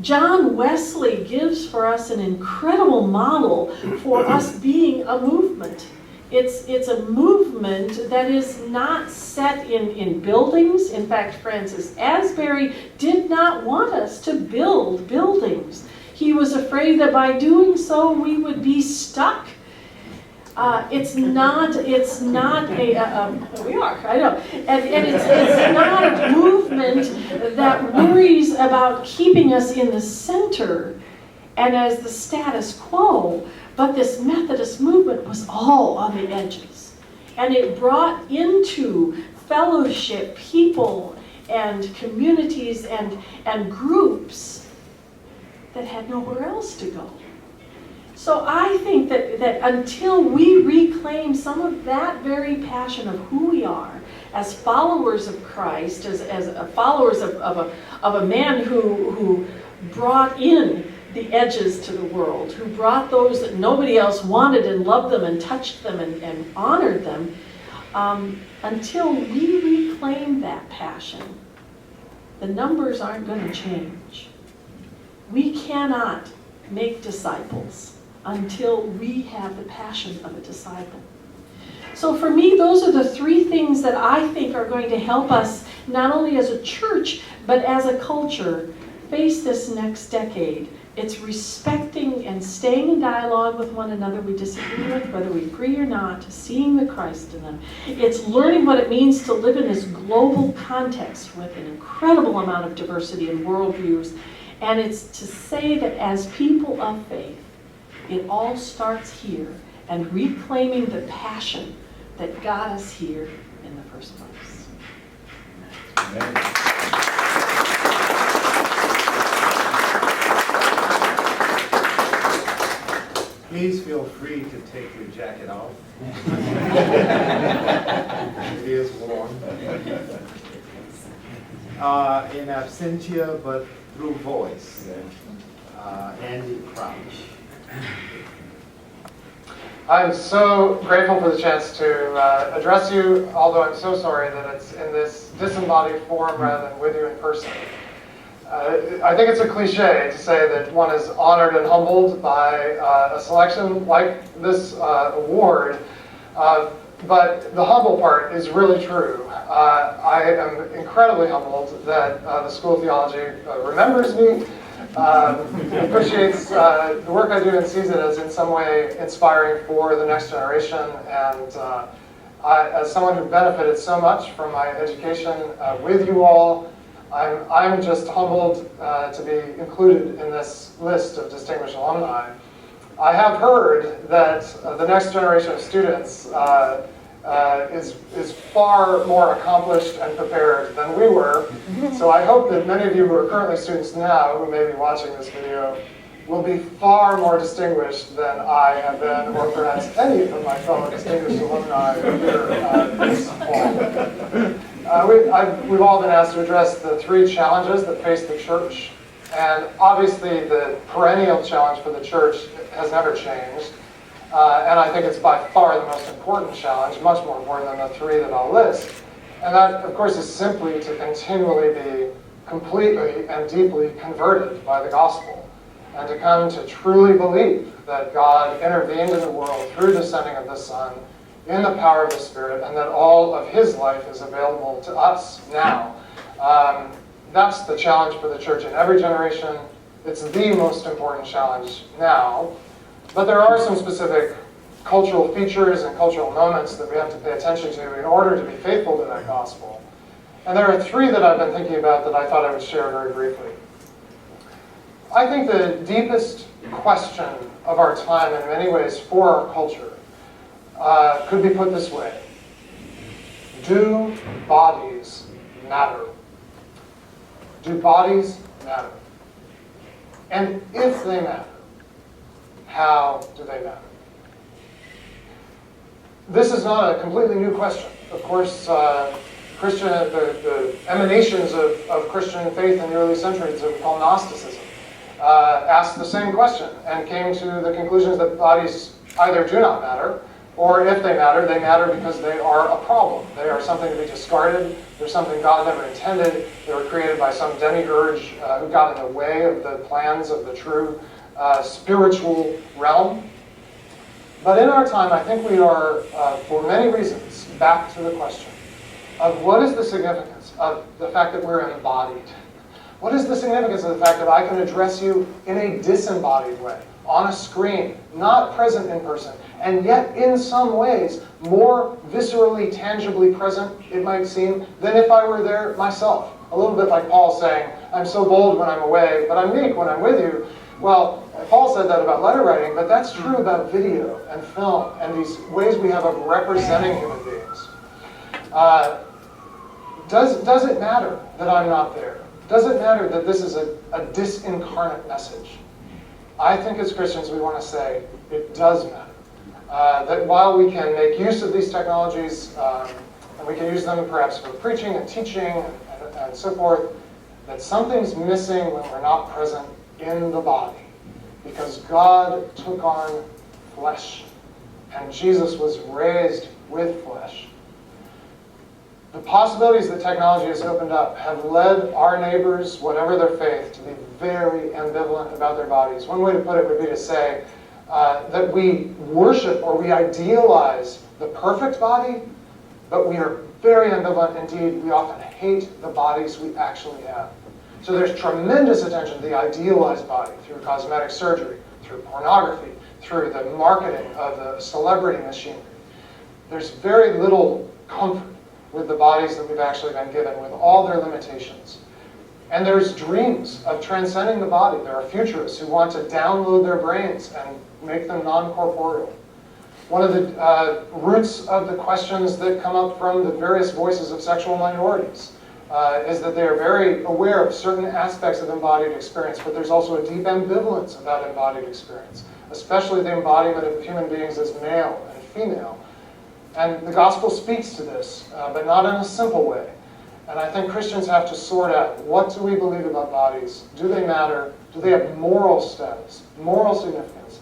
John Wesley gives for us an incredible model for us being a movement. It's a movement that is not set in buildings. In fact, Francis Asbury did not want us to build buildings. He was afraid that by doing so we would be stuck. It's not a, we are, I know, and it's not a movement that worries about keeping us in the center and as the status quo, but this Methodist movement was all on the edges. And it brought into fellowship people and communities and groups that had nowhere else to go. So I think that until we reclaim some of that very passion of who we are as followers of Christ, as followers of a man who brought in the edges to the world, who brought those that nobody else wanted and loved them and touched them and honored them, until we reclaim that passion, the numbers aren't going to change. We cannot make disciples until we have the passion of a disciple. So for me, those are the three things that I think are going to help us, not only as a church, but as a culture, face this next decade. It's respecting and staying in dialogue with one another we disagree with, whether we agree or not, seeing the Christ in them. It's learning what it means to live in this global context with an incredible amount of diversity and worldviews. And it's to say that as people of faith, it all starts here, and reclaiming the passion that got us here in the first place.
Amen.
Please feel free to take your jacket off. It is warm. In absentia, but through voice. Andy Crouch.
I'm so grateful for the chance to address you, although I'm so sorry that it's in this disembodied form rather than with you in person. I think it's a cliche to say that one is honored and humbled by a selection like this award, but the humble part is really true. I am incredibly humbled that the School of Theology remembers me, appreciates the work I do and sees it as in some way inspiring for the next generation. And as someone who benefited so much from my education with you all, I'm just humbled to be included in this list of distinguished alumni. I have heard that the next generation of students is far more accomplished and prepared than we were. So I hope that many of you who are currently students now, who may be watching this video, will be far more distinguished than I have been, or perhaps any of my fellow distinguished alumni here this fall. We've all been asked to address the three challenges that face the church, and obviously the perennial challenge for the church has never changed, and I think it's by far the most important challenge, much more important than the three that I'll list, and that, of course, is simply to continually be completely and deeply converted by the gospel, and to come to truly believe that God intervened in the world through the sending of the Son, in the power of the Spirit, and that all of his life is available to us now. That's the challenge for the church in every generation. It's the most important challenge now. But there are some specific cultural features and cultural moments that we have to pay attention to in order to be faithful to that gospel. And there are three that I've been thinking about that I thought I would share very briefly. I think the deepest question of our time in many ways for our culture could be put this way. Do bodies matter? Do bodies matter? And if they matter, how do they matter? This is not a completely new question. Of course, the emanations of Christian faith in the early centuries that we call Gnosticism asked the same question and came to the conclusions that bodies either do not matter, or if they matter because they are a problem. They are something to be discarded. They're something God never intended. They were created by some demiurge who got in the way of the plans of the true spiritual realm. But in our time, I think we are, for many reasons, back to the question of what is the significance of the fact that we're embodied? What is the significance of the fact that I can address you in a disembodied way, on a screen, not present in person, and yet in some ways more viscerally, tangibly present, it might seem, than if I were there myself? A little bit like Paul saying, I'm so bold when I'm away, but I'm meek when I'm with you. Well, Paul said that about letter writing, but that's true about video and film and these ways we have of representing human beings. Does it matter that I'm not there? Does it matter that this is a disincarnate message? I think as Christians we want to say it does matter. That while we can make use of these technologies, and we can use them perhaps for preaching and teaching and so forth, that something's missing when we're not present in the body. Because God took on flesh, and Jesus was raised with flesh. The possibilities that technology has opened up have led our neighbors, whatever their faith, to be very ambivalent about their bodies. One way to put it would be to say, that we worship or we idealize the perfect body, but we are very ambivalent. Indeed, we often hate the bodies we actually have. So there's tremendous attention to the idealized body through cosmetic surgery, through pornography, through the marketing of the celebrity machinery. There's very little comfort with the bodies that we've actually been given, with all their limitations. And there's dreams of transcending the body. There are futurists who want to download their brains and make them non-corporeal. One of the roots of the questions that come up from the various voices of sexual minorities is that they are very aware of certain aspects of embodied experience, but there's also a deep ambivalence about embodied experience, especially the embodiment of human beings as male and female. And the gospel speaks to this, but not in a simple way. And I think Christians have to sort out, what do we believe about bodies? Do they matter? Do they have moral status, moral significance?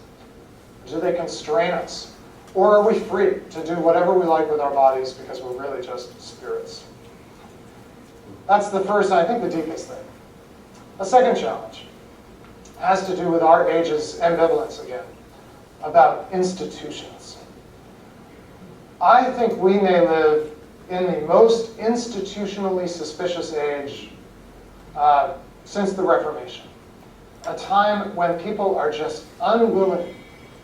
Do they constrain us? Or are we free to do whatever we like with our bodies because we're really just spirits? That's the first, I think, the deepest thing. A second challenge has to do with our age's ambivalence again, about institutions. I think we may live in the most institutionally suspicious age since the Reformation. A time when people are just unwilling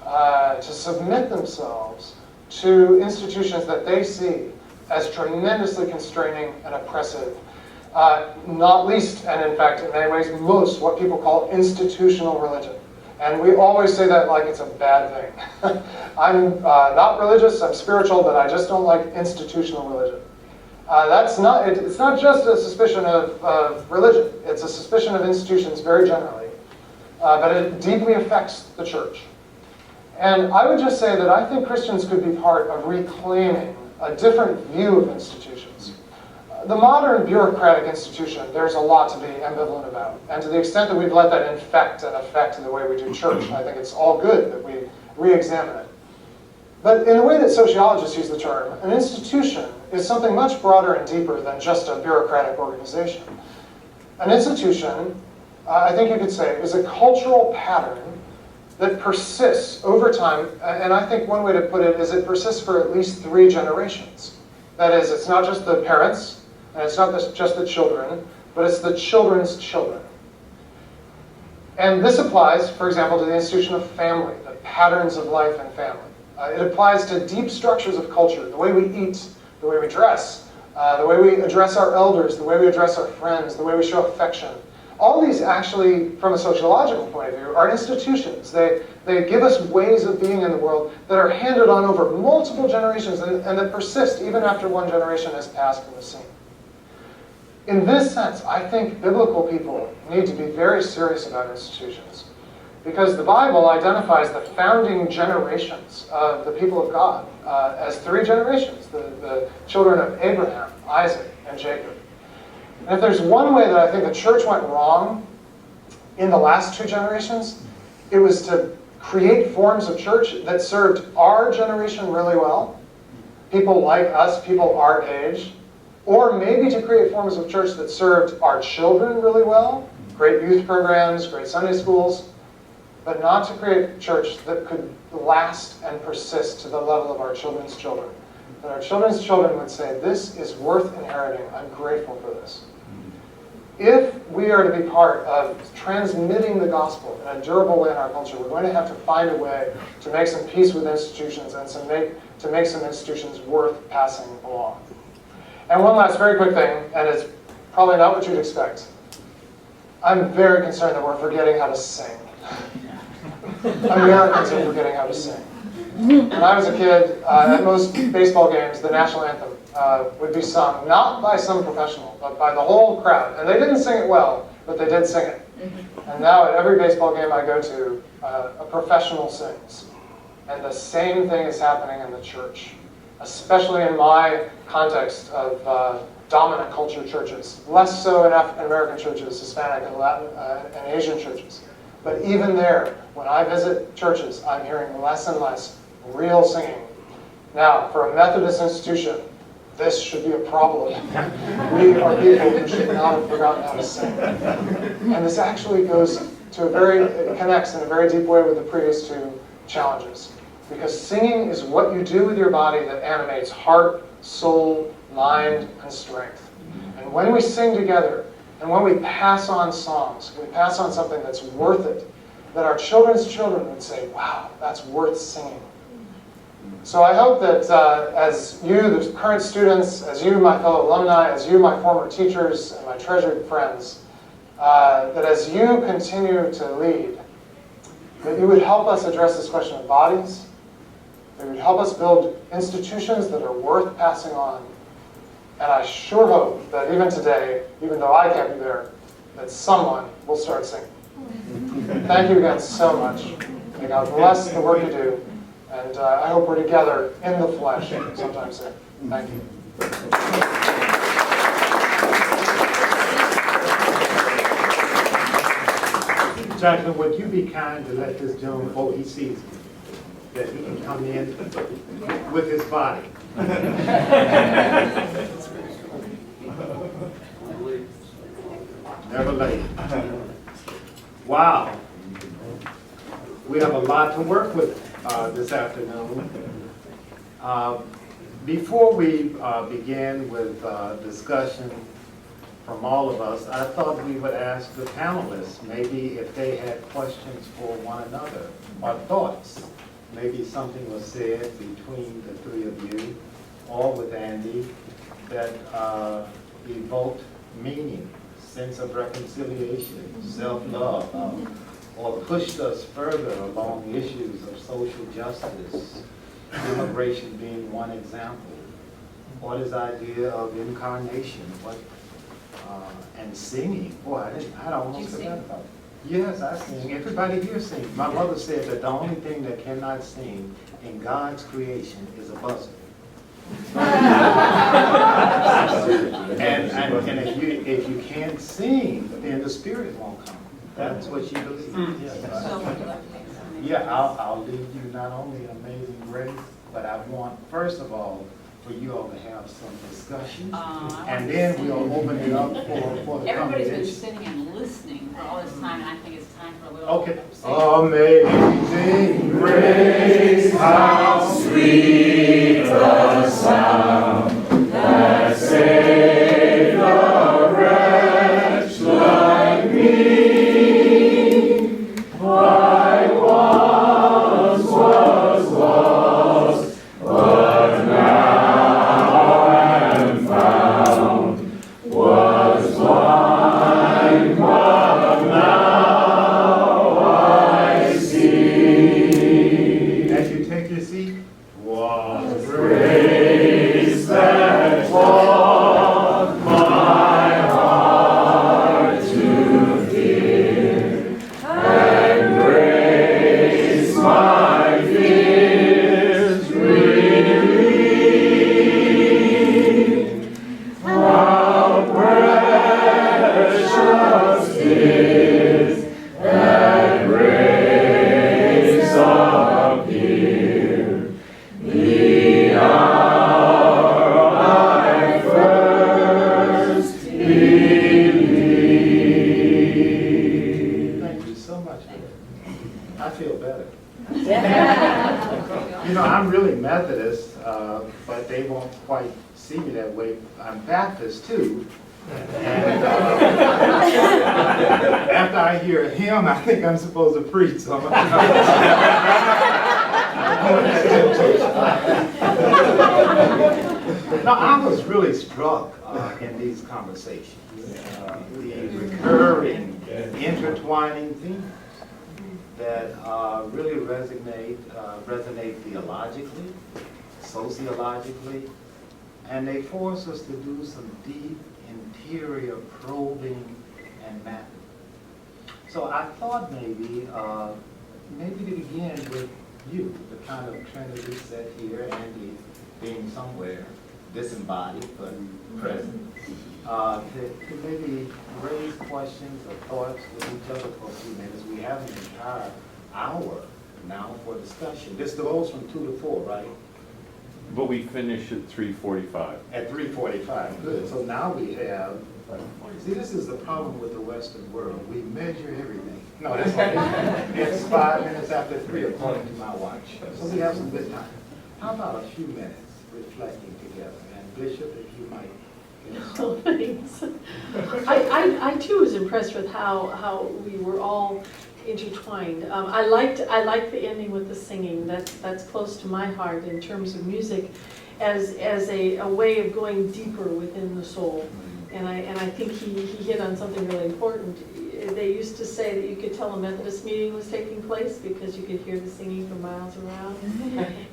to submit themselves to institutions that they see as tremendously constraining and oppressive. Not least, and in fact, in many ways, most, what people call institutional religion. And we always say that like it's a bad thing. I'm not religious, I'm spiritual, but I just don't like institutional religion. It's not just a suspicion of religion, it's a suspicion of institutions very generally. But it deeply affects the church. And I would just say that I think Christians could be part of reclaiming a different view of institutions. The modern bureaucratic institution, there's a lot to be ambivalent about. And to the extent that we've let that infect and affect the way we do church, I think it's all good that we re-examine it. But in the way that sociologists use the term, an institution is something much broader and deeper than just a bureaucratic organization. An institution, I think you could say, is a cultural pattern that persists over time, and I think one way to put it is it persists for at least 3 generations. That is, it's not just the parents, and it's not just the children, but it's the children's children. And this applies, for example, to the institution of family, the patterns of life in family. It applies to deep structures of culture, the way we eat, the way we dress, the way we address our elders, the way we address our friends, the way we show affection. All these actually, from a sociological point of view, are institutions. They give us ways of being in the world that are handed on over multiple generations and that persist even after one generation has passed from the scene. In this sense, I think biblical people need to be very serious about institutions, because the Bible identifies the founding generations of the people of God as 3 generations, the children of Abraham, Isaac, and Jacob. And if there's one way that I think the church went wrong in the last 2 generations, it was to create forms of church that served our generation really well, people like us, people our age, or maybe to create forms of church that served our children really well, great youth programs, great Sunday schools, but not to create a church that could last and persist to the level of our children's children. That our children's children would say, this is worth inheriting, I'm grateful for this. If we are to be part of transmitting the gospel in a durable way in our culture, we're going to have to find a way to make some peace with institutions and to make some institutions worth passing along. And one last very quick thing, and it's probably not what you'd expect. I'm very concerned that we're forgetting how to sing. Americans are forgetting how to sing. When I was a kid, at most baseball games, the national anthem would be sung, not by some professional, but by the whole crowd. And they didn't sing it well, but they did sing it. And now at every baseball game I go to, a professional sings. And the same thing is happening in the church, especially in my context of dominant culture churches. Less so in African American churches, Hispanic and Latin and Asian churches. But even there, when I visit churches, I'm hearing less and less real singing. Now, for a Methodist institution, this should be a problem. We are people who should not have forgotten how to sing. And this actually goes to it connects in a very deep way with the previous 2 challenges. Because singing is what you do with your body that animates heart, soul, mind, and strength. And when we sing together, and when we pass on songs, we pass on something that's worth it, that our children's children would say, wow, that's worth singing. So I hope that as you, the current students, as you, my fellow alumni, as you, my former teachers, and my treasured friends, that as you continue to lead, that you would help us address this question of bodies, that you would help us build institutions that are worth passing on. And I sure hope that even today, even though I can't be there, that someone will start singing. Thank you again so much. May God bless the work you do. And I hope we're together in the flesh sometime soon. Thank you.
Jacqueline, would you be kind to let this gentleman, oh, he sees me, that he can come in with his body? Never late. Wow. We have a lot to work with this afternoon. Before we begin with discussion from all of us, I thought we would ask the panelists maybe if they had questions for one another or thoughts. Maybe something was said between the three of you or with Andy that evoked meaning, sense of reconciliation, self-love, or pushed us further along issues of social justice, immigration being one example, or this idea of incarnation, and singing. Boy, I'd almost forgot about it. Yes, I sing. Everybody here sings. My mother said that the only thing that cannot sing in God's creation is a buzzer. and if you can't sing, then the Spirit won't come. That's what she believes. Yeah, I'll leave you not only an amazing grace, but I want, first of all, for you all to have some discussion, and then we'll open it up for the
Everybody's been
congregation.
sitting and listening for all this time, and I think it's time for a little.
Okay. Amazing grace, how sweet the sound that saved a wretch like me. I once was lost, but now am found. Was blind, but now I see. As you take your seat, what grace that taught my heart to fear, and grace my fears relieved. How precious is that grace appeared, the hour I first believed. Thank you so much. I feel better. You know, I'm really Methodist, but they won't quite see me that way. I'm Baptist too. And after I hear a hymn, I think I'm supposed to preach. So no, I was really struck in these conversations. The recurring, intertwining themes that really resonate theologically, sociologically, and they force us to do some deep interior probing and mapping. So I thought maybe to begin with you, the kind of Trinity set here, Andy being somewhere disembodied but present, to maybe raise questions or thoughts with each other for a few minutes. We have an entire hour now for discussion. This goes from 2 to 4, right?
But we finish at 3:45.
At 3:45, good. So now we have, see, this is the problem with the Western world. We measure everything No, that's okay. It's 5 minutes after 3 according to my watch. So we have some good time. How about a few minutes reflecting together? And Bishop, if you might.
Oh, thanks. I too was impressed with how we were all intertwined. I liked the ending with the singing. That's close to my heart in terms of music, as a way of going deeper within the soul. And I think he hit on something really important. They used to say that you could tell a Methodist meeting was taking place because you could hear the singing for miles around.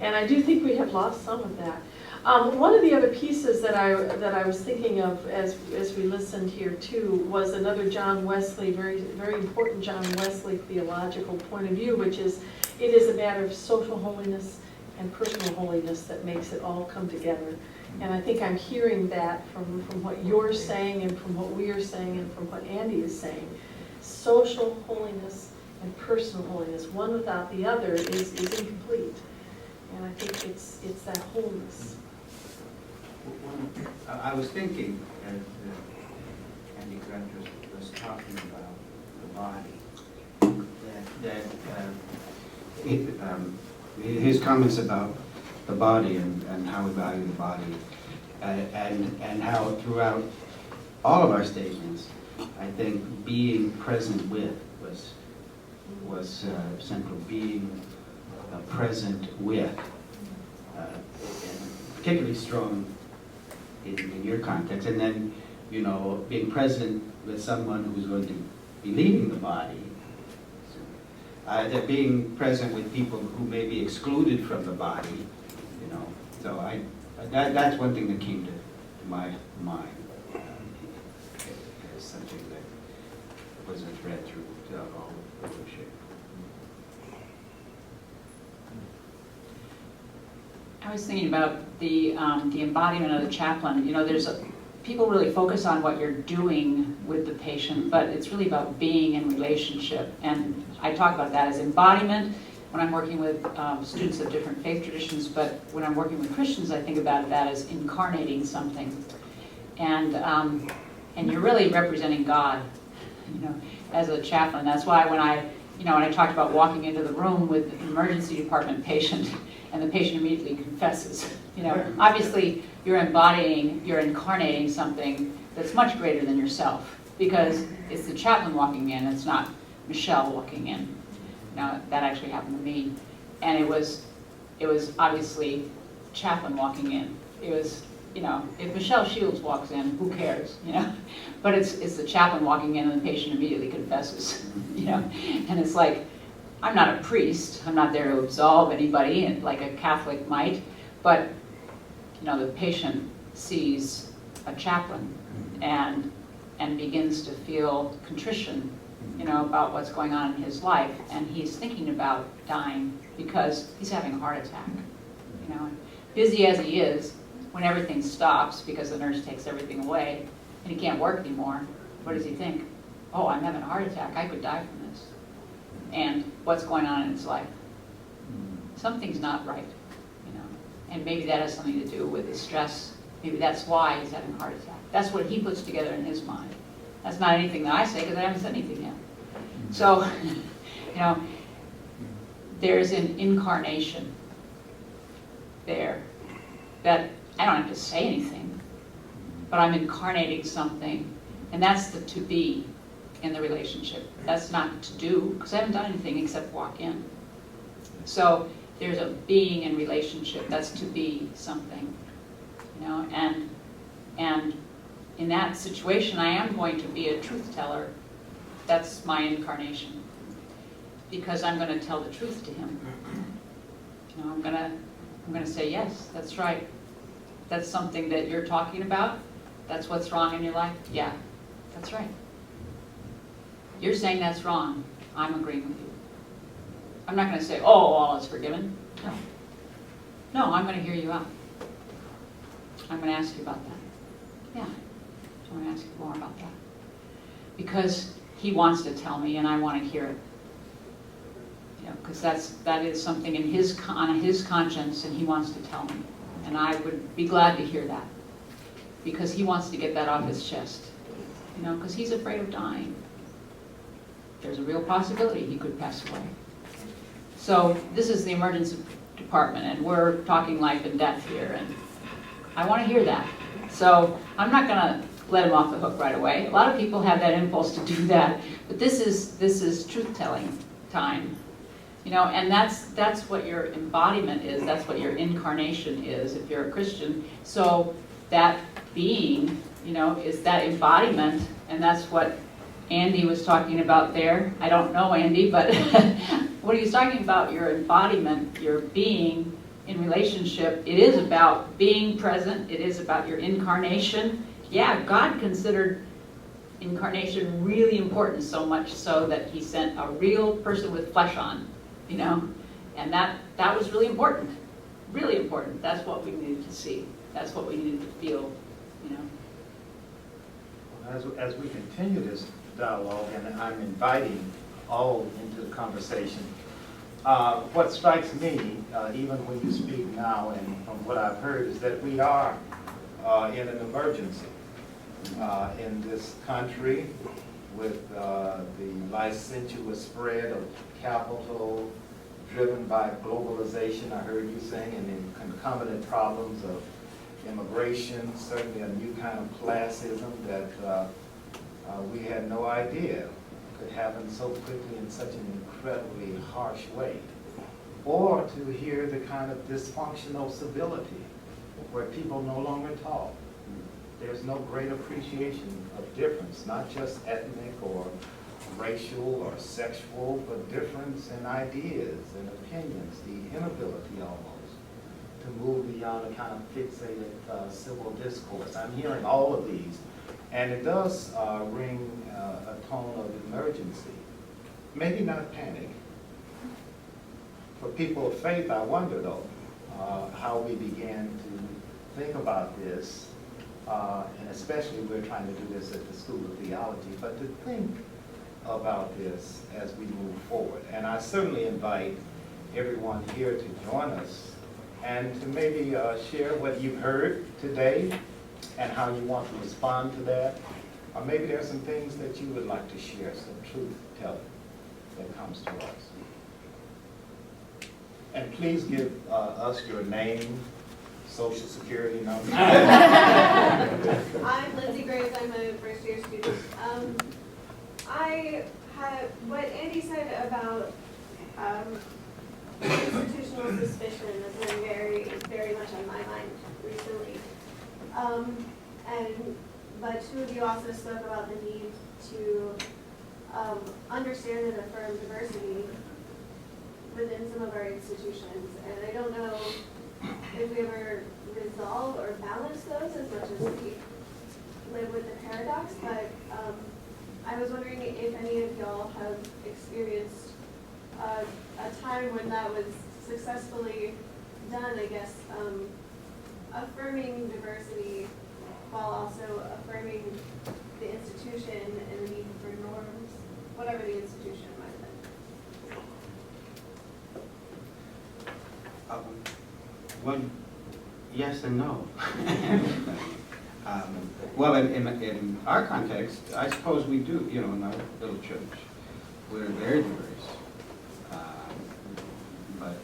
And I do think we have lost some of that. One of the other pieces that I was thinking of as we listened here too was another John Wesley, very, very important John Wesley theological point of view, which is it is a matter of social holiness and personal holiness that makes it all come together. And I think I'm hearing that from what you're saying and from what we are saying and from what Andy is saying. Social holiness and personal holiness, one without the other is incomplete. And I think it's that wholeness.
I was thinking, as Andy Grant was talking about the body, his comments about the body and how we value the body, and how throughout all of our statements, I think being present with was central. Being present with, and particularly strong in your context, and then, you know, being present with someone who's going to be leaving the body, that being present with people who may be excluded from the body, you know. So that's one thing that came to my mind as something that was a thread through all of the fellowship.
I was thinking about the embodiment of the chaplain. You know, people really focus on what you're doing with the patient, but it's really about being in relationship. And I talk about that as embodiment when I'm working with students of different faith traditions, but when I'm working with Christians, I think about that as incarnating something. And you're really representing God, you know, as a chaplain. That's why when I talked about walking into the room with an emergency department patient, and the patient immediately confesses. You know, obviously you're incarnating something that's much greater than yourself, because it's the chaplain walking in, it's not Michelle walking in. Now, that actually happened to me. And it was obviously chaplain walking in. It was, you know, if Michele Shields walks in, who cares, you know? But it's the chaplain walking in and the patient immediately confesses, you know? And it's like, I'm not a priest. I'm not there to absolve anybody like a Catholic might, but you know, the patient sees a chaplain and begins to feel contrition, you know, about what's going on in his life, and he's thinking about dying because he's having a heart attack. You know, busy as he is, when everything stops because the nurse takes everything away and he can't work anymore, what does he think? Oh, I'm having a heart attack. I could die from this. And what's going on in his life. Something's not right, you know. And maybe that has something to do with his stress. Maybe that's why he's having a heart attack. That's what he puts together in his mind. That's not anything that I say because I haven't said anything yet. So, you know, there's an incarnation there that I don't have to say anything, but I'm incarnating something, and that's the to be in the relationship. That's not to do, because I haven't done anything except walk in. So there's a being in relationship. That's to be something, you know. And in that situation, I am going to be a truth teller. That's my incarnation, because I'm going to tell the truth to him. You know, I'm going to say, yes, that's right. That's something that you're talking about. That's what's wrong in your life. Yeah, that's right. You're saying that's wrong. I'm agreeing with you. I'm not going to say, oh, all is forgiven. No. No, I'm going to hear you out. I'm going to ask you about that. Yeah, I'm going to ask you more about that. Because he wants to tell me and I want to hear it. You know, because that is something in on his conscience and he wants to tell me. And I would be glad to hear that. Because he wants to get that off his chest. You know, because he's afraid of dying. there's a real possibility he could pass away. So this is the emergency department, and we're talking life and death here, and I want to hear that. So I'm not going to let him off the hook right away. A lot of people have that impulse to do that, but this is truth-telling time. You know, and that's what your embodiment is, that's what your incarnation is if you're a Christian. So that being, you know, is that embodiment, and that's what Andy was talking about there. I don't know Andy, but what he's talking about, your embodiment, your being in relationship, it is about being present, it is about your incarnation. Yeah, God considered incarnation really important, so much so that he sent a real person with flesh on, you know, and that was really important, really important. That's what we needed to see. That's what we needed to feel, you know.
As we continue this dialogue, and I'm inviting all into the conversation, what strikes me, even when you speak now and from what I've heard, is that we are in an emergency in this country with the licentious spread of capital driven by globalization, I heard you saying, and the concomitant problems of immigration, certainly a new kind of classism that we had no idea could happen so quickly in such an incredibly harsh way. Or to hear the kind of dysfunctional civility where people no longer talk. There's no great appreciation of difference, not just ethnic or racial or sexual, but difference in ideas and opinions, the inability almost to move beyond a kind of fixated civil discourse. I'm hearing all of these, and it does ring a tone of emergency. Maybe not panic. For people of faith, I wonder though, how we began to think about this, and especially we're trying to do this at the School of Theology, but to think about this as we move forward. And I certainly invite everyone here to join us and to maybe share what you've heard today and how you want to respond to that. Or maybe there's some things that you would like to share, some truth-telling that comes to us. And please give us your name, social security number.
I'm Lindsay Graves, I'm a first year student. I had, what Andy said about institutional suspicion has been very, very much on my mind recently. But two of you also spoke about the need to understand and affirm diversity within some of our institutions. And I don't know if we ever resolve or balance those as much as we live with the paradox, but I was wondering if any of y'all have experienced a time when that was successfully done, I guess, affirming diversity while also affirming the institution and the need for norms, whatever the institution might have been.
Well, yes and no. Well, in our context, I suppose we do, you know, in our little church, we're very diverse. But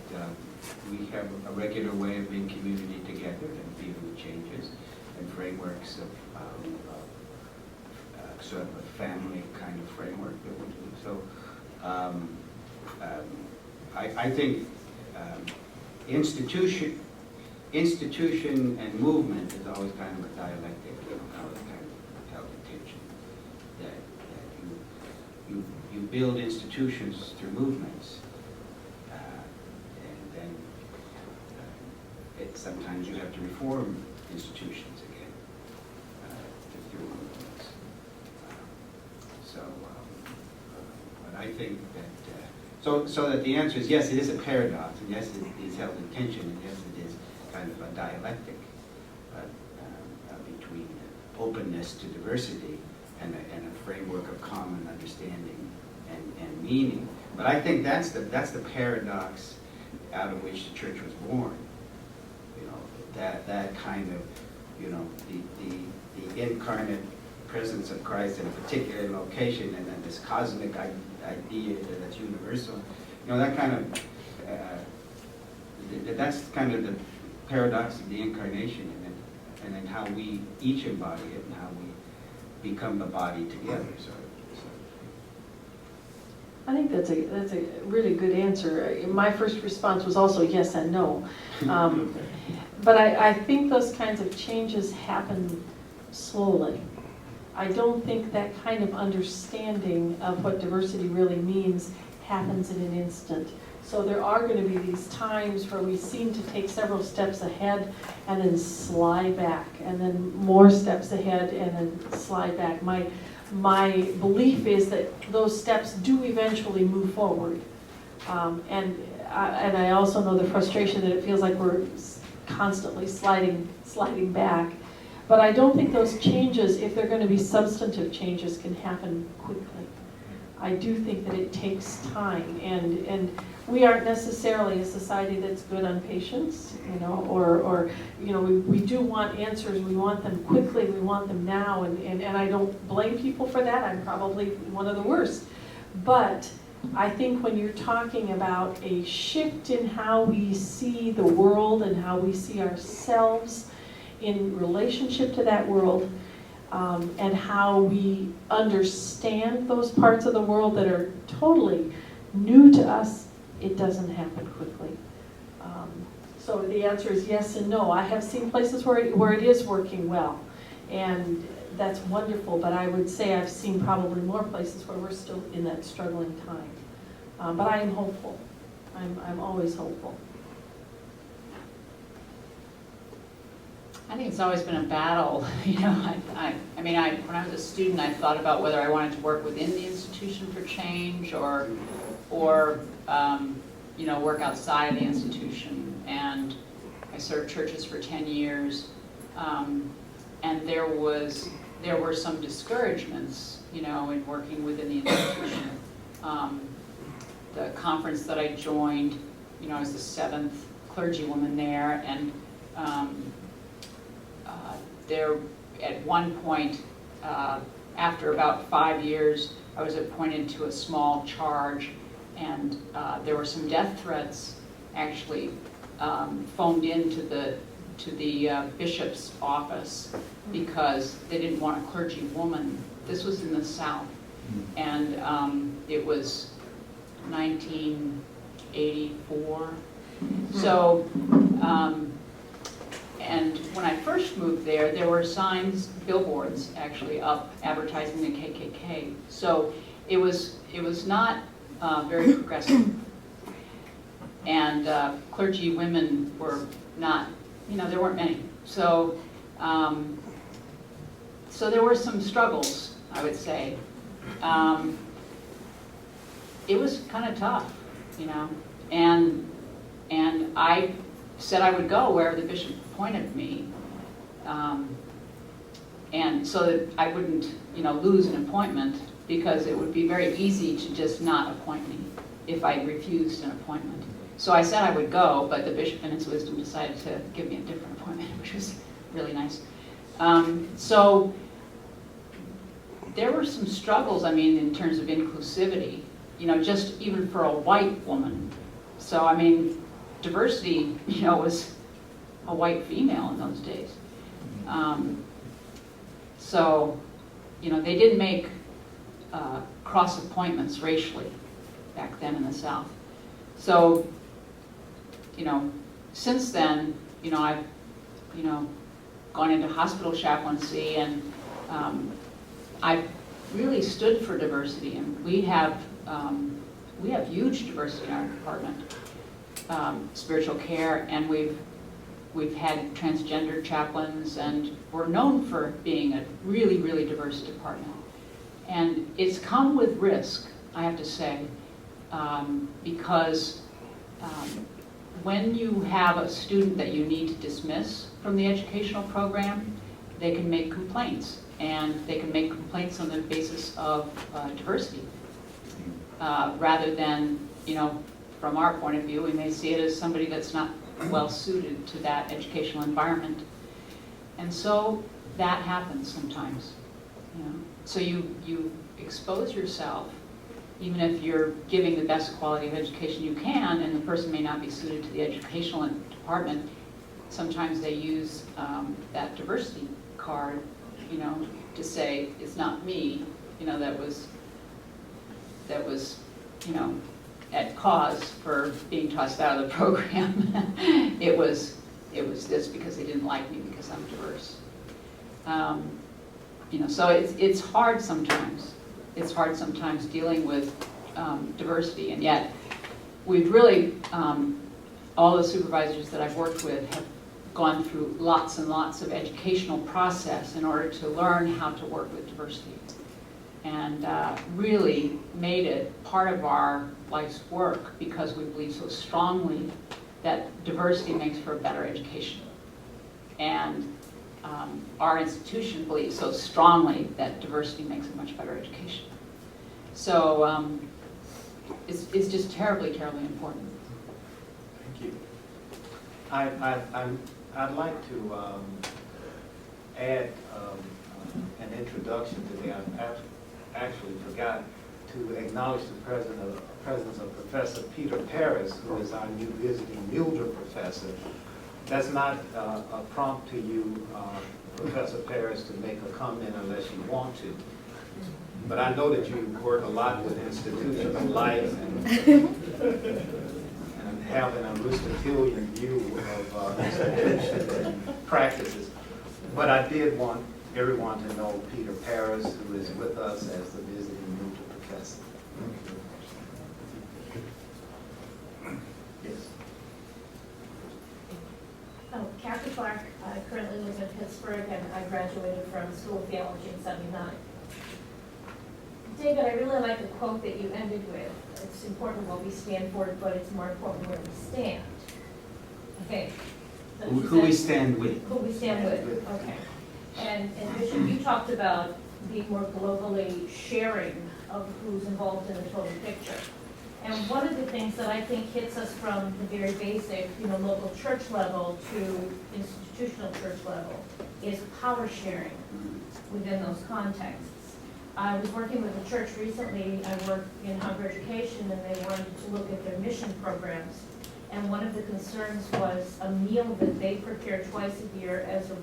we have a regular way of being community together and dealing with changes and frameworks of sort of a family kind of framework that we do. So I think institution and movement is always kind of a dialectic, you know, always kind of held in tension. That you build institutions through movements, and then sometimes you have to reform institutions again through movements. But I think that so that the answer is yes, it is a paradox, and yes, it is held in tension, and yes, it is kind of a dialectic between openness to diversity and a framework of common understanding and meaning. But I think that's the paradox out of which the church was born. You know, that kind of, you know, the incarnate presence of Christ in a particular location, and then this cosmic idea that's universal. You know, that kind of, that's kind of the paradox of the incarnation, and then how we each embody it and how we become the body together. So.
I think that's a really good answer. My first response was also yes and no. But I think those kinds of changes happen slowly. I don't think that kind of understanding of what diversity really means happens in an instant. So there are going to be these times where we seem to take several steps ahead and then slide back, and then more steps ahead and then slide back. My belief is that those steps do eventually move forward. And I also know the frustration that it feels like we're constantly sliding back. But I don't think those changes, if they're going to be substantive changes, can happen quickly. I do think that it takes time, and we aren't necessarily a society that's good on patience, you know, or you know, we do want answers, we want them quickly, we want them now, and I don't blame people for that. I'm probably one of the worst. But I think when you're talking about a shift in how we see the world and how we see ourselves in relationship to that world, and how we understand those parts of the world that are totally new to us, it doesn't happen quickly. So the answer is yes and no. I have seen places where it is working well, and that's wonderful, but I would say I've seen probably more places where we're still in that struggling time. But I am hopeful. I'm always hopeful.
I think it's always been a battle. You know, when I was a student, I thought about whether I wanted to work within the institution for change or you know, work outside of the institution. And I served churches for 10 years, and there were some discouragements, you know, in working within the institution. The conference that I joined, you know, I was the 7th clergywoman there, and there, at one point, after about 5 years, I was appointed to a small charge, and there were some death threats actually phoned in to the bishop's office because they didn't want a clergy woman. This was in the South, and it was 1984. So. And when I first moved there, there were signs, billboards actually up advertising the KKK. So it was not very progressive. And clergy women were not, you know, there weren't many. So so there were some struggles, I would say. It was kind of tough, you know, and I said I would go wherever the bishop appointed me, and so that I wouldn't, you know, lose an appointment, because it would be very easy to just not appoint me if I refused an appointment. So I said I would go, but the bishop in his wisdom decided to give me a different appointment, which was really nice. So there were some struggles, I mean, in terms of inclusivity, you know, just even for a white woman. So, I mean, diversity, you know, was a white female in those days. So, you know, they didn't make cross appointments racially back then in the South. So, you know, since then, you know, I've, you know, gone into hospital chaplaincy, and I've really stood for diversity, and we have huge diversity in our department. Spiritual care, and we've had transgender chaplains, and we're known for being a really, really diverse department. And it's come with risk, I have to say, because when you have a student that you need to dismiss from the educational program, they can make complaints, and they can make complaints on the basis of diversity, rather than, you know, from our point of view, we may see it as somebody that's not well suited to that educational environment. And so that happens sometimes, you know. So you expose yourself even if you're giving the best quality of education you can, and the person may not be suited to the educational department, sometimes they use that diversity card, to say, it's not me, that was, at cause for being tossed out of the program. It was this because they didn't like me because I'm diverse. So it's hard sometimes. It's hard sometimes dealing with diversity, and yet we've really, all the supervisors that I've worked with have gone through lots and lots of educational process in order to learn how to work with diversity, and really made it part of our life's work because we believe so strongly that diversity makes for a better education. And our institution believes so strongly that diversity makes a much better education. So it's just terribly, terribly important.
Thank you. I'd like to add an introduction today. I actually forgot to acknowledge the presence of Professor Peter Paris, who is our new visiting Mugar professor. That's not a prompt to you, Professor Paris, to make a comment unless you want to. But I know that you work a lot with institutional life and have an Aristotelian view of institutions and practices. But I did want everyone to know Peter Paris, who is with us as the visiting Mugar professor. Yes.
Kathy Clark currently lives in Pittsburgh, and I graduated from School of Theology in '79. David, I really like the quote that you ended with. It's important what we stand for, but it's more important where we stand. I think.
Who we stand with.
Who we stand with, okay. And Bishop, you talked about being more globally sharing of who's involved in the total picture. And one of the things that I think hits us from the very basic, local church level to institutional church level is power sharing within those contexts. I was working with a church recently. I work in higher education, and they wanted to look at their mission programs. And one of the concerns was a meal that they prepare twice a year as a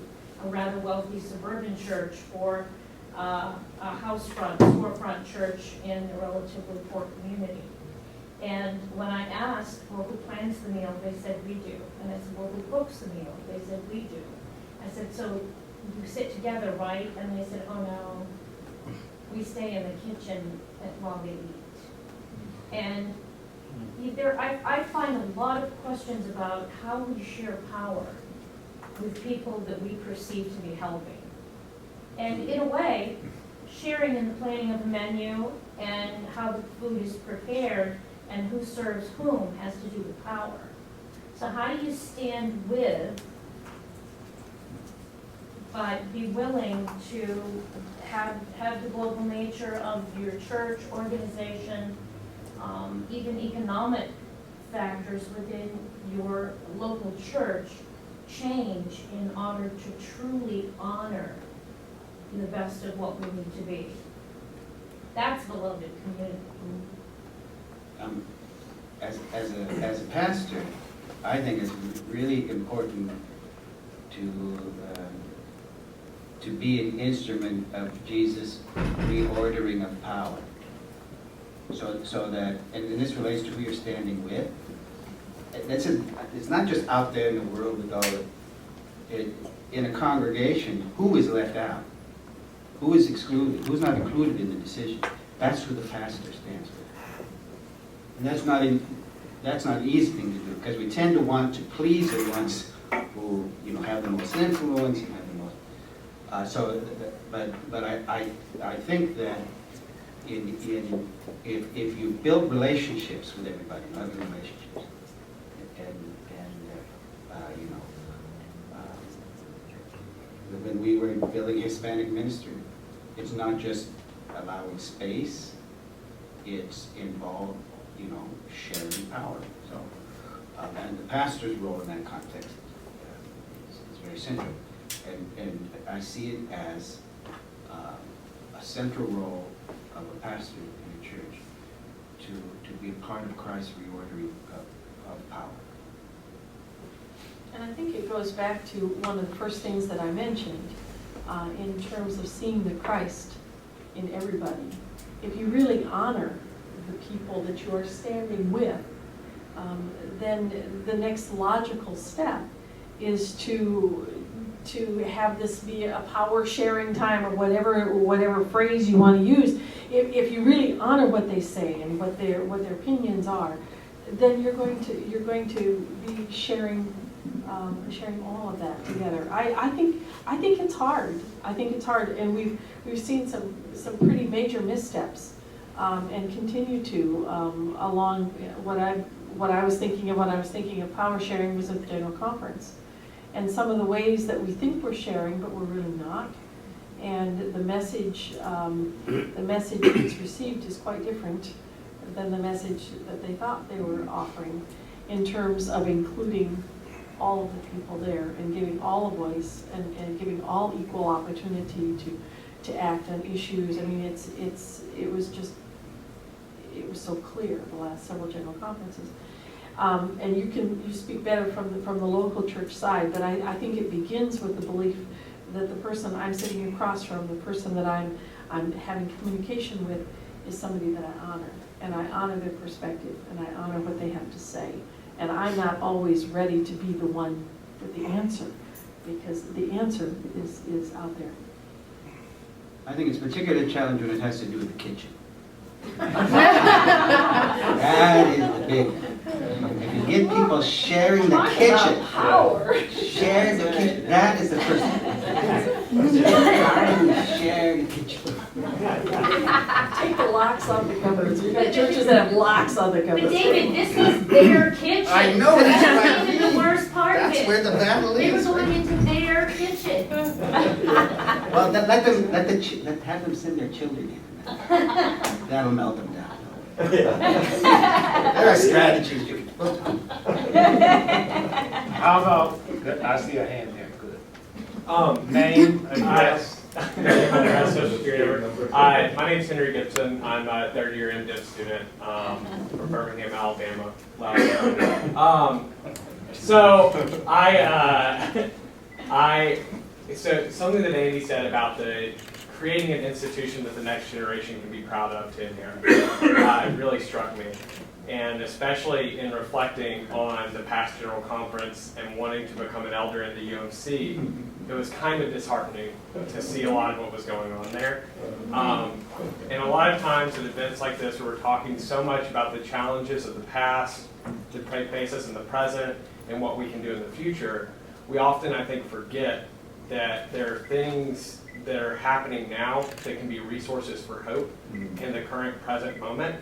rather wealthy suburban church for a storefront church in a relatively poor community. And when I asked, well, who plans the meal, they said, we do. And I said, well, who cooks the meal? They said, we do. I said, so you sit together, right? And they said, oh no, we stay in the kitchen while they eat. And I find a lot of questions about how we share power with people that we perceive to be helping. And in a way, sharing in the planning of the menu and how the food is prepared and who serves whom has to do with power. So how do you stand with, but be willing to have the global nature of your church, organization, even economic factors within your local church change in order to truly honor the best of what we need to be? That's beloved community.
As a pastor, I think it's really important to be an instrument of Jesus' reordering of power. So that, and this relates to who you're standing with. It's not just out there in the world with all it. In a congregation, who is left out? Who is excluded? Who's not included in the decision? That's who the pastor stands with. And that's not an easy thing to do, because we tend to want to please the ones who have the most influence and have the most. But I think that if you build relationships with everybody, other relationships, when we were building Hispanic ministry, it's not just allowing space, it's involved, sharing power. So, and the pastor's role in that context is very central. And I see it as a central role of a pastor in a church to be a part of Christ's reordering of power.
And I think it goes back to one of the first things that I mentioned in terms of seeing the Christ in everybody. If you really honor the people that you are standing with, then the next logical step is to have this be a power sharing time, or whatever phrase you want to use. If you really honor what they say and what their opinions are, then you're going to be sharing all of that together. I think it's hard. I think it's hard, and we've seen some pretty major missteps, and continue to along what I was thinking of when I was thinking of power sharing was at the General Conference, and some of the ways that we think we're sharing, but we're really not, and the message that's received is quite different than the message that they thought they were offering, in terms of including all of the people there and giving all a voice and giving all equal opportunity to act on issues. I mean, it was so clear the last several General Conferences. And you speak better from the local church side, but I think it begins with the belief that the person I'm sitting across from, the person that I'm having communication with, is somebody that I honor, and I honor their perspective, and I honor what they have to say. And I'm not always ready to be the one with the answer, because the answer is out there.
I think it's particularly challenging when it has to do with the kitchen. That is the big one. If you get people sharing the kitchen, sharing the kitchen, that is the first thing. Share the kitchen.
Take the locks off the cupboards. We've got churches that have locks on the cupboards.
But David, this was their kitchen.
I know, that's
That's
right.
even the worst part of it.
That's where the battle
They were
is.
going into their kitchen.
Well, have them send their children in. That'll melt them down. There are strategies you can put on.
How about, I see a hand there, good. Name, address.
Social security number.
My name's Henry Gibson. I'm a third-year MDiv student from Birmingham, Alabama. So so something that Andy said about creating an institution that the next generation can be proud of to inherit, it really struck me. And especially in reflecting on the past General Conference and wanting to become an elder in the UMC, it was kind of disheartening to see a lot of what was going on there. And a lot of times at events like this where we're talking so much about the challenges of the past that face us in the present and what we can do in the future, we often, I think, forget that there are things that are happening now that can be resources for hope in the current present moment.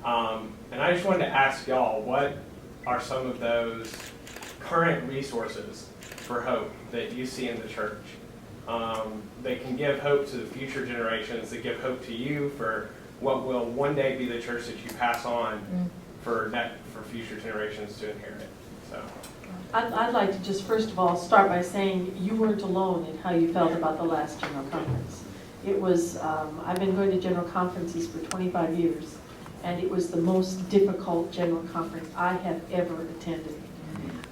And I just wanted to ask y'all, what are some of those current resources for hope that you see in the church that can give hope to the future generations, that give hope to you for what will one day be the church that you pass on for future generations to inherit? So.
I'd like to just first of all start by saying you weren't alone in how you felt about the last General Conference. It was, I've been going to General Conferences for 25 years, and it was the most difficult General Conference I have ever attended.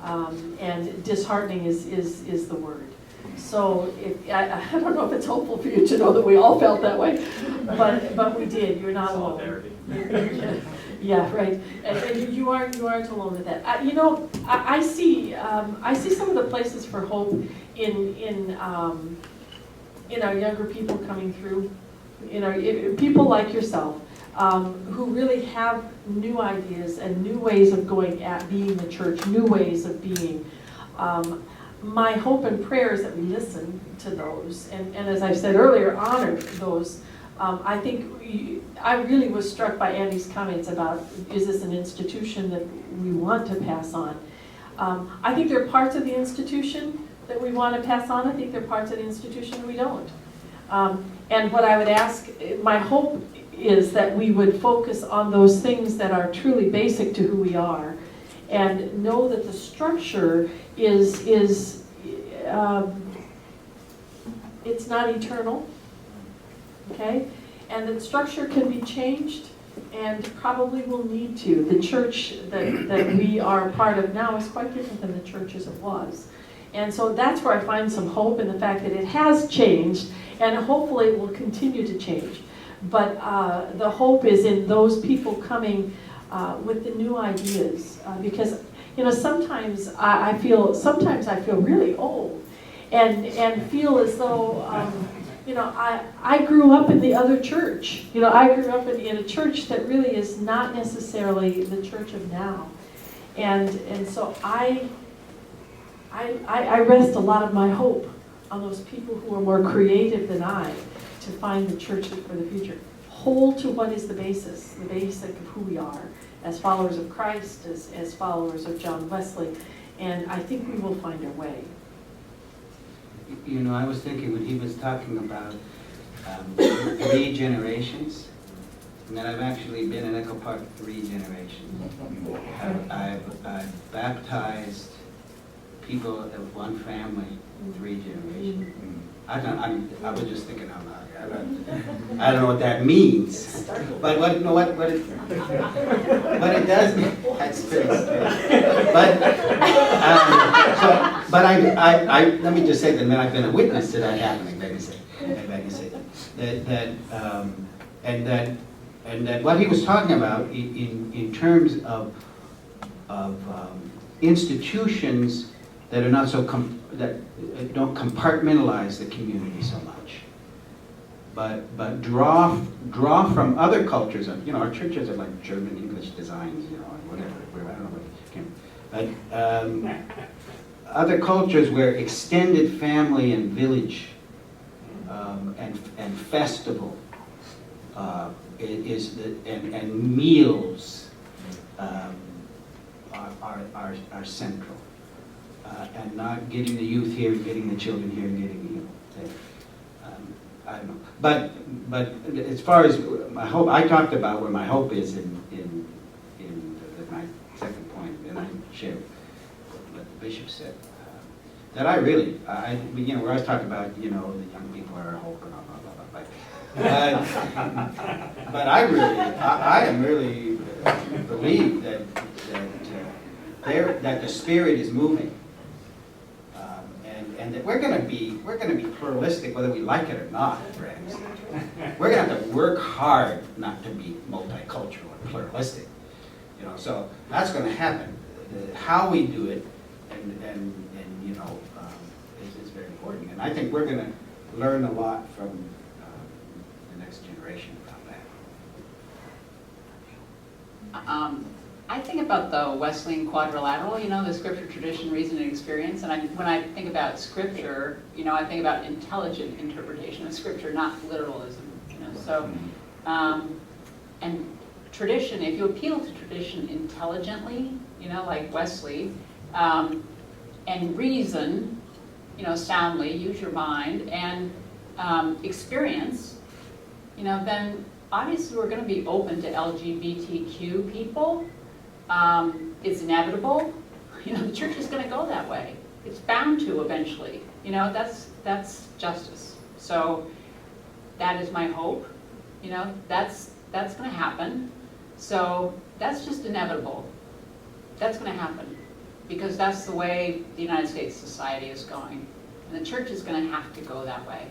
And disheartening is the word. So I don't know if it's hopeful for you to know that we all felt that way, but we did. You're not alone. Yeah, right. And you aren't alone with that. I see some of the places for hope in our younger people coming through. People like yourself who really have new ideas and new ways of going at being the church, new ways of being. My hope and prayer is that we listen to those, and as I said earlier, honor those. I think I really was struck by Andy's comments about, is this an institution that we want to pass on? I think there are parts of the institution that we want to pass on. I think there are parts of the institution that we don't. And what I would ask, my hope is that we would focus on those things that are truly basic to who we are, and know that the structure is it's not eternal. Okay, and that structure can be changed, and probably will need to. The church that we are a part of now is quite different than the church as it was. And so that's where I find some hope in the fact that it has changed, and hopefully it will continue to change. But the hope is in those people coming with the new ideas, because sometimes I feel really old, and feel as though I grew up in the other church. I grew up in a church that really is not necessarily the church of now, and so I rest a lot of my hope on those people who are more creative than I to find the church for the future. Hold to what is the basic of who we are as followers of Christ, as followers of John Wesley, and I think we will find our way.
I was thinking when he was talking about 3 generations, and that I've actually been in Echo Park 3 generations. I've baptized people of one family 3 generations. I was just thinking out loud. I don't know what that means, but what it does. That's pretty strange. But let me just say that I've been a witness to that happening. That what he was talking about in terms of institutions that are not so that don't compartmentalize the community so much, but draw from other cultures. Our churches are like German English designs, whatever. I don't know what it came. But other cultures where extended family and village and festival and meals are central. And not getting the youth here, getting the children here, getting there. I don't know. But as far as my hope, I talked about where my hope is in my second point, and I share what the bishop said. That where I was talking about, the young people are our hope and blah, blah, blah. But I am really believe that the Spirit is moving. And that we're going to be pluralistic whether we like it or not, friends. We're going to have to work hard not to be multicultural and pluralistic, So that's going to happen. How we do it, is very important. And I think we're going to learn a lot from the next generation about that.
I think about the Wesleyan quadrilateral, the scripture, tradition, reason, and experience. And when I think about scripture, I think about intelligent interpretation of scripture, not literalism. So, and tradition, if you appeal to tradition intelligently, like Wesley, and reason, soundly, use your mind, and experience, then obviously we're going to be open to LGBTQ people. It's inevitable. The church is going to go that way. It's bound to eventually. That's justice. So that is my hope. That's going to happen. So that's just inevitable. That's going to happen because that's the way the United States society is going. And the church is going to have to go that way.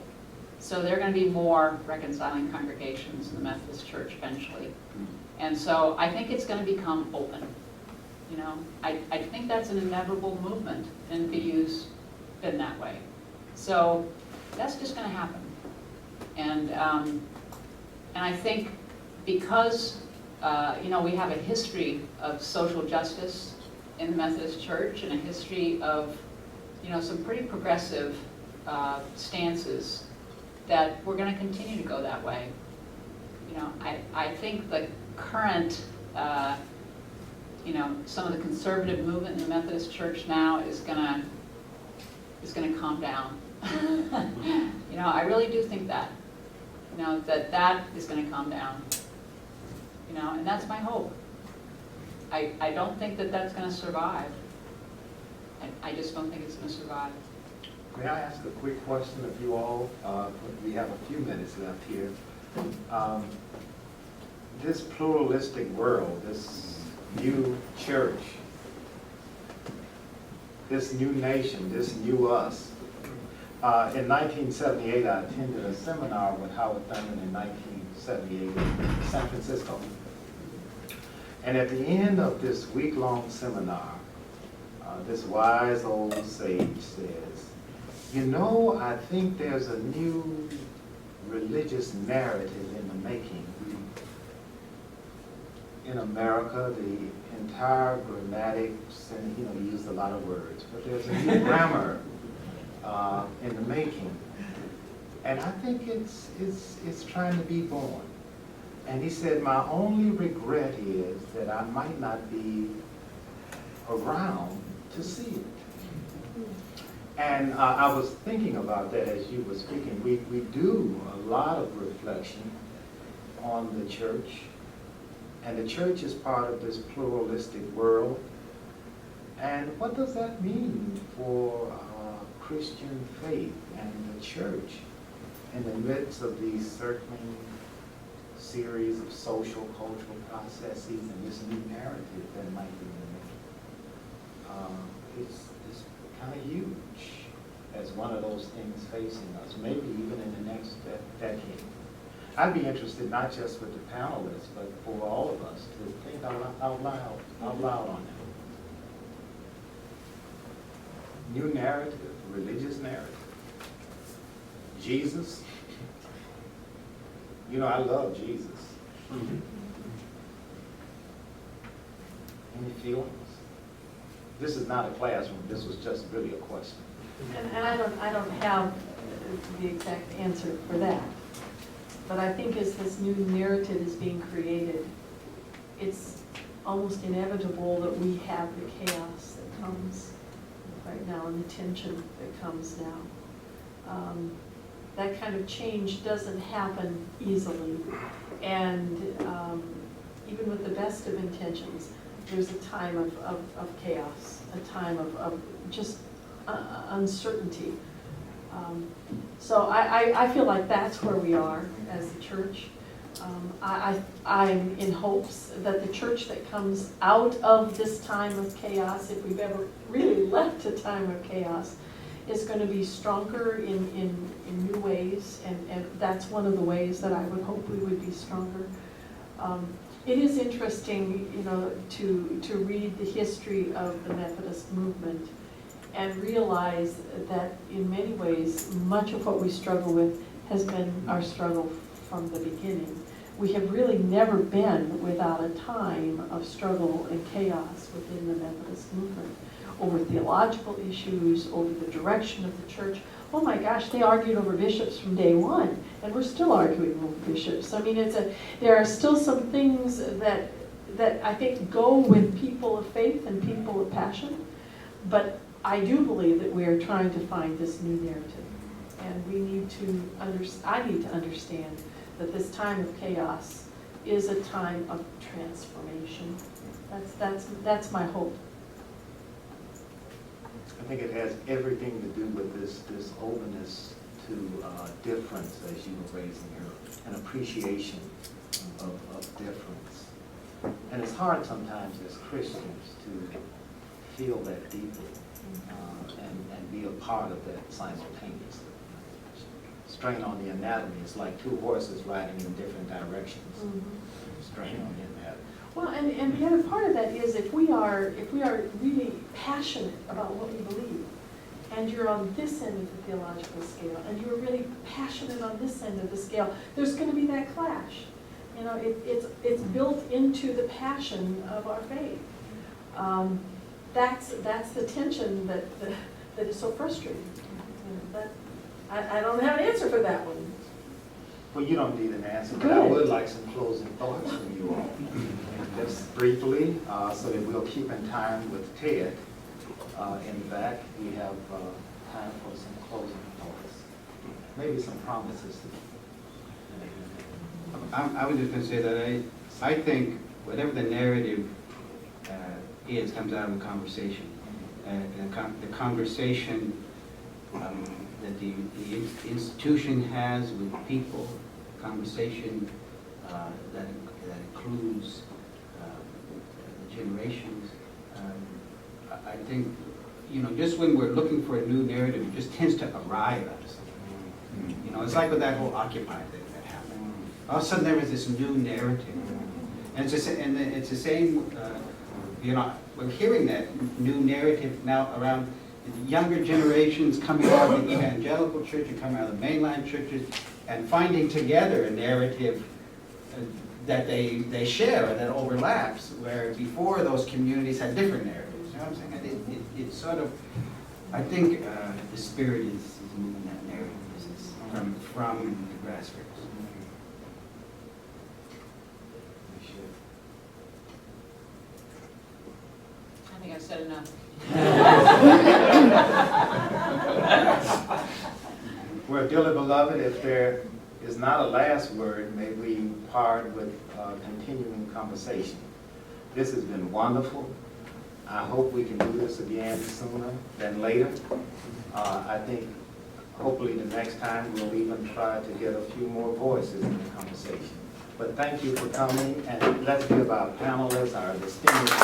So there are going to be more reconciling congregations in the Methodist Church eventually. And so I think it's going to become open. I think that's an inevitable movement, and BU's been that way. So that's just going to happen. And I think because we have a history of social justice in the Methodist Church and a history of some pretty progressive stances, that we're going to continue to go that way. I think the current, some of the conservative movement in the Methodist Church now is going to calm down. I really do think that. That is going to calm down. And that's my hope. I don't think that that's going to survive. I just don't think it's going to survive.
May I ask a quick question of you all? We have a few minutes left here. this pluralistic world, this new church, this new nation, this new us. In 1978, I attended a seminar with Howard Thurman in 1978 in San Francisco. And at the end of this week-long seminar, this wise old sage says, you know, I think there's a new religious narrative in the making. In America, the entire grammatics, and he used a lot of words, but there's a new grammar in the making. And I think it's trying to be born. And he said, my only regret is that I might not be around to see it. And I was thinking about that as you were speaking. We do a lot of reflection on the church. And the church is part of this pluralistic world. And what does that mean for Christian faith and the church in the midst of these circling series of social, cultural processes and this new narrative that might be in it's kind of huge as one of those things facing us, maybe even in the next decade. I'd be interested not just with the panelists, but for all of us to think out loud on that. New narrative, religious narrative. Jesus. You know, I love Jesus. Any feelings? This is not a classroom. This was just really a question.
And I don't have the exact answer for that. But I think as this new narrative is being created, it's almost inevitable that we have the chaos that comes right now and the tension that comes now. That kind of change doesn't happen easily. And even with the best of intentions, there's a time of chaos, a time of just uncertainty. So I feel like that's where we are as a church. I'm in hopes that the church that comes out of this time of chaos, if we've ever really left a time of chaos, is going to be stronger in new ways, and that's one of the ways that I would hope we would be stronger. It is interesting, to read the history of the Methodist movement and realize that in many ways, much of what we struggle with has been our struggle from the beginning. We have really never been without a time of struggle and chaos within the Methodist movement over theological issues, over the direction of the church. Oh my gosh, they argued over bishops from day one, and we're still arguing over bishops. I mean, there are still some things that I think go with people of faith and people of passion, but I do believe that we are trying to find this new narrative, and we need to I need to understand that this time of chaos is a time of transformation. That's my hope.
I think it has everything to do with this openness to difference, as you were raising here, an appreciation of difference. And it's hard sometimes as Christians to feel that deeply and be a part of that simultaneously. Strain on the anatomy. It's like two horses riding in different directions. Strain on the anatomy.
Well, and the other part of that is if we are really passionate about what we believe, and you're on this end of the theological scale, and you're really passionate on this end of the scale, there's going to be that clash. It's built into the passion of our faith. That's the tension that is so frustrating. I don't have an answer for that one.
Well, you don't need an answer, but I would like some closing thoughts from you all. Just briefly, so that we'll keep in time with Ted. In the back, we have time for some closing thoughts. Maybe some promises.
I was just going to say that I think whatever the narrative is comes out of a conversation. The conversation that the institution has with people, conversation that that includes the generations. I think, you know, just when we're looking for a new narrative, it just tends to arrive at us. You know, it's like with that whole Occupy thing that happened. All of a sudden there was this new narrative. And it's the same, you know, we're hearing that new narrative now around younger generations coming out of the evangelical church and coming out of the mainline churches and finding together a narrative that they share and that overlaps, where before those communities had different narratives. You know what I'm saying? It's sort of, I think the spirit is moving that narrative from the grassroots.
I think I've said enough.
Well, dearly beloved, if there is not a last word, may we part with continuing conversation. This has been wonderful. I hope we can do this again sooner than later. I think hopefully the next time we'll even try to get a few more voices in the conversation. But thank you for coming, and let's give our panelists, our distinguished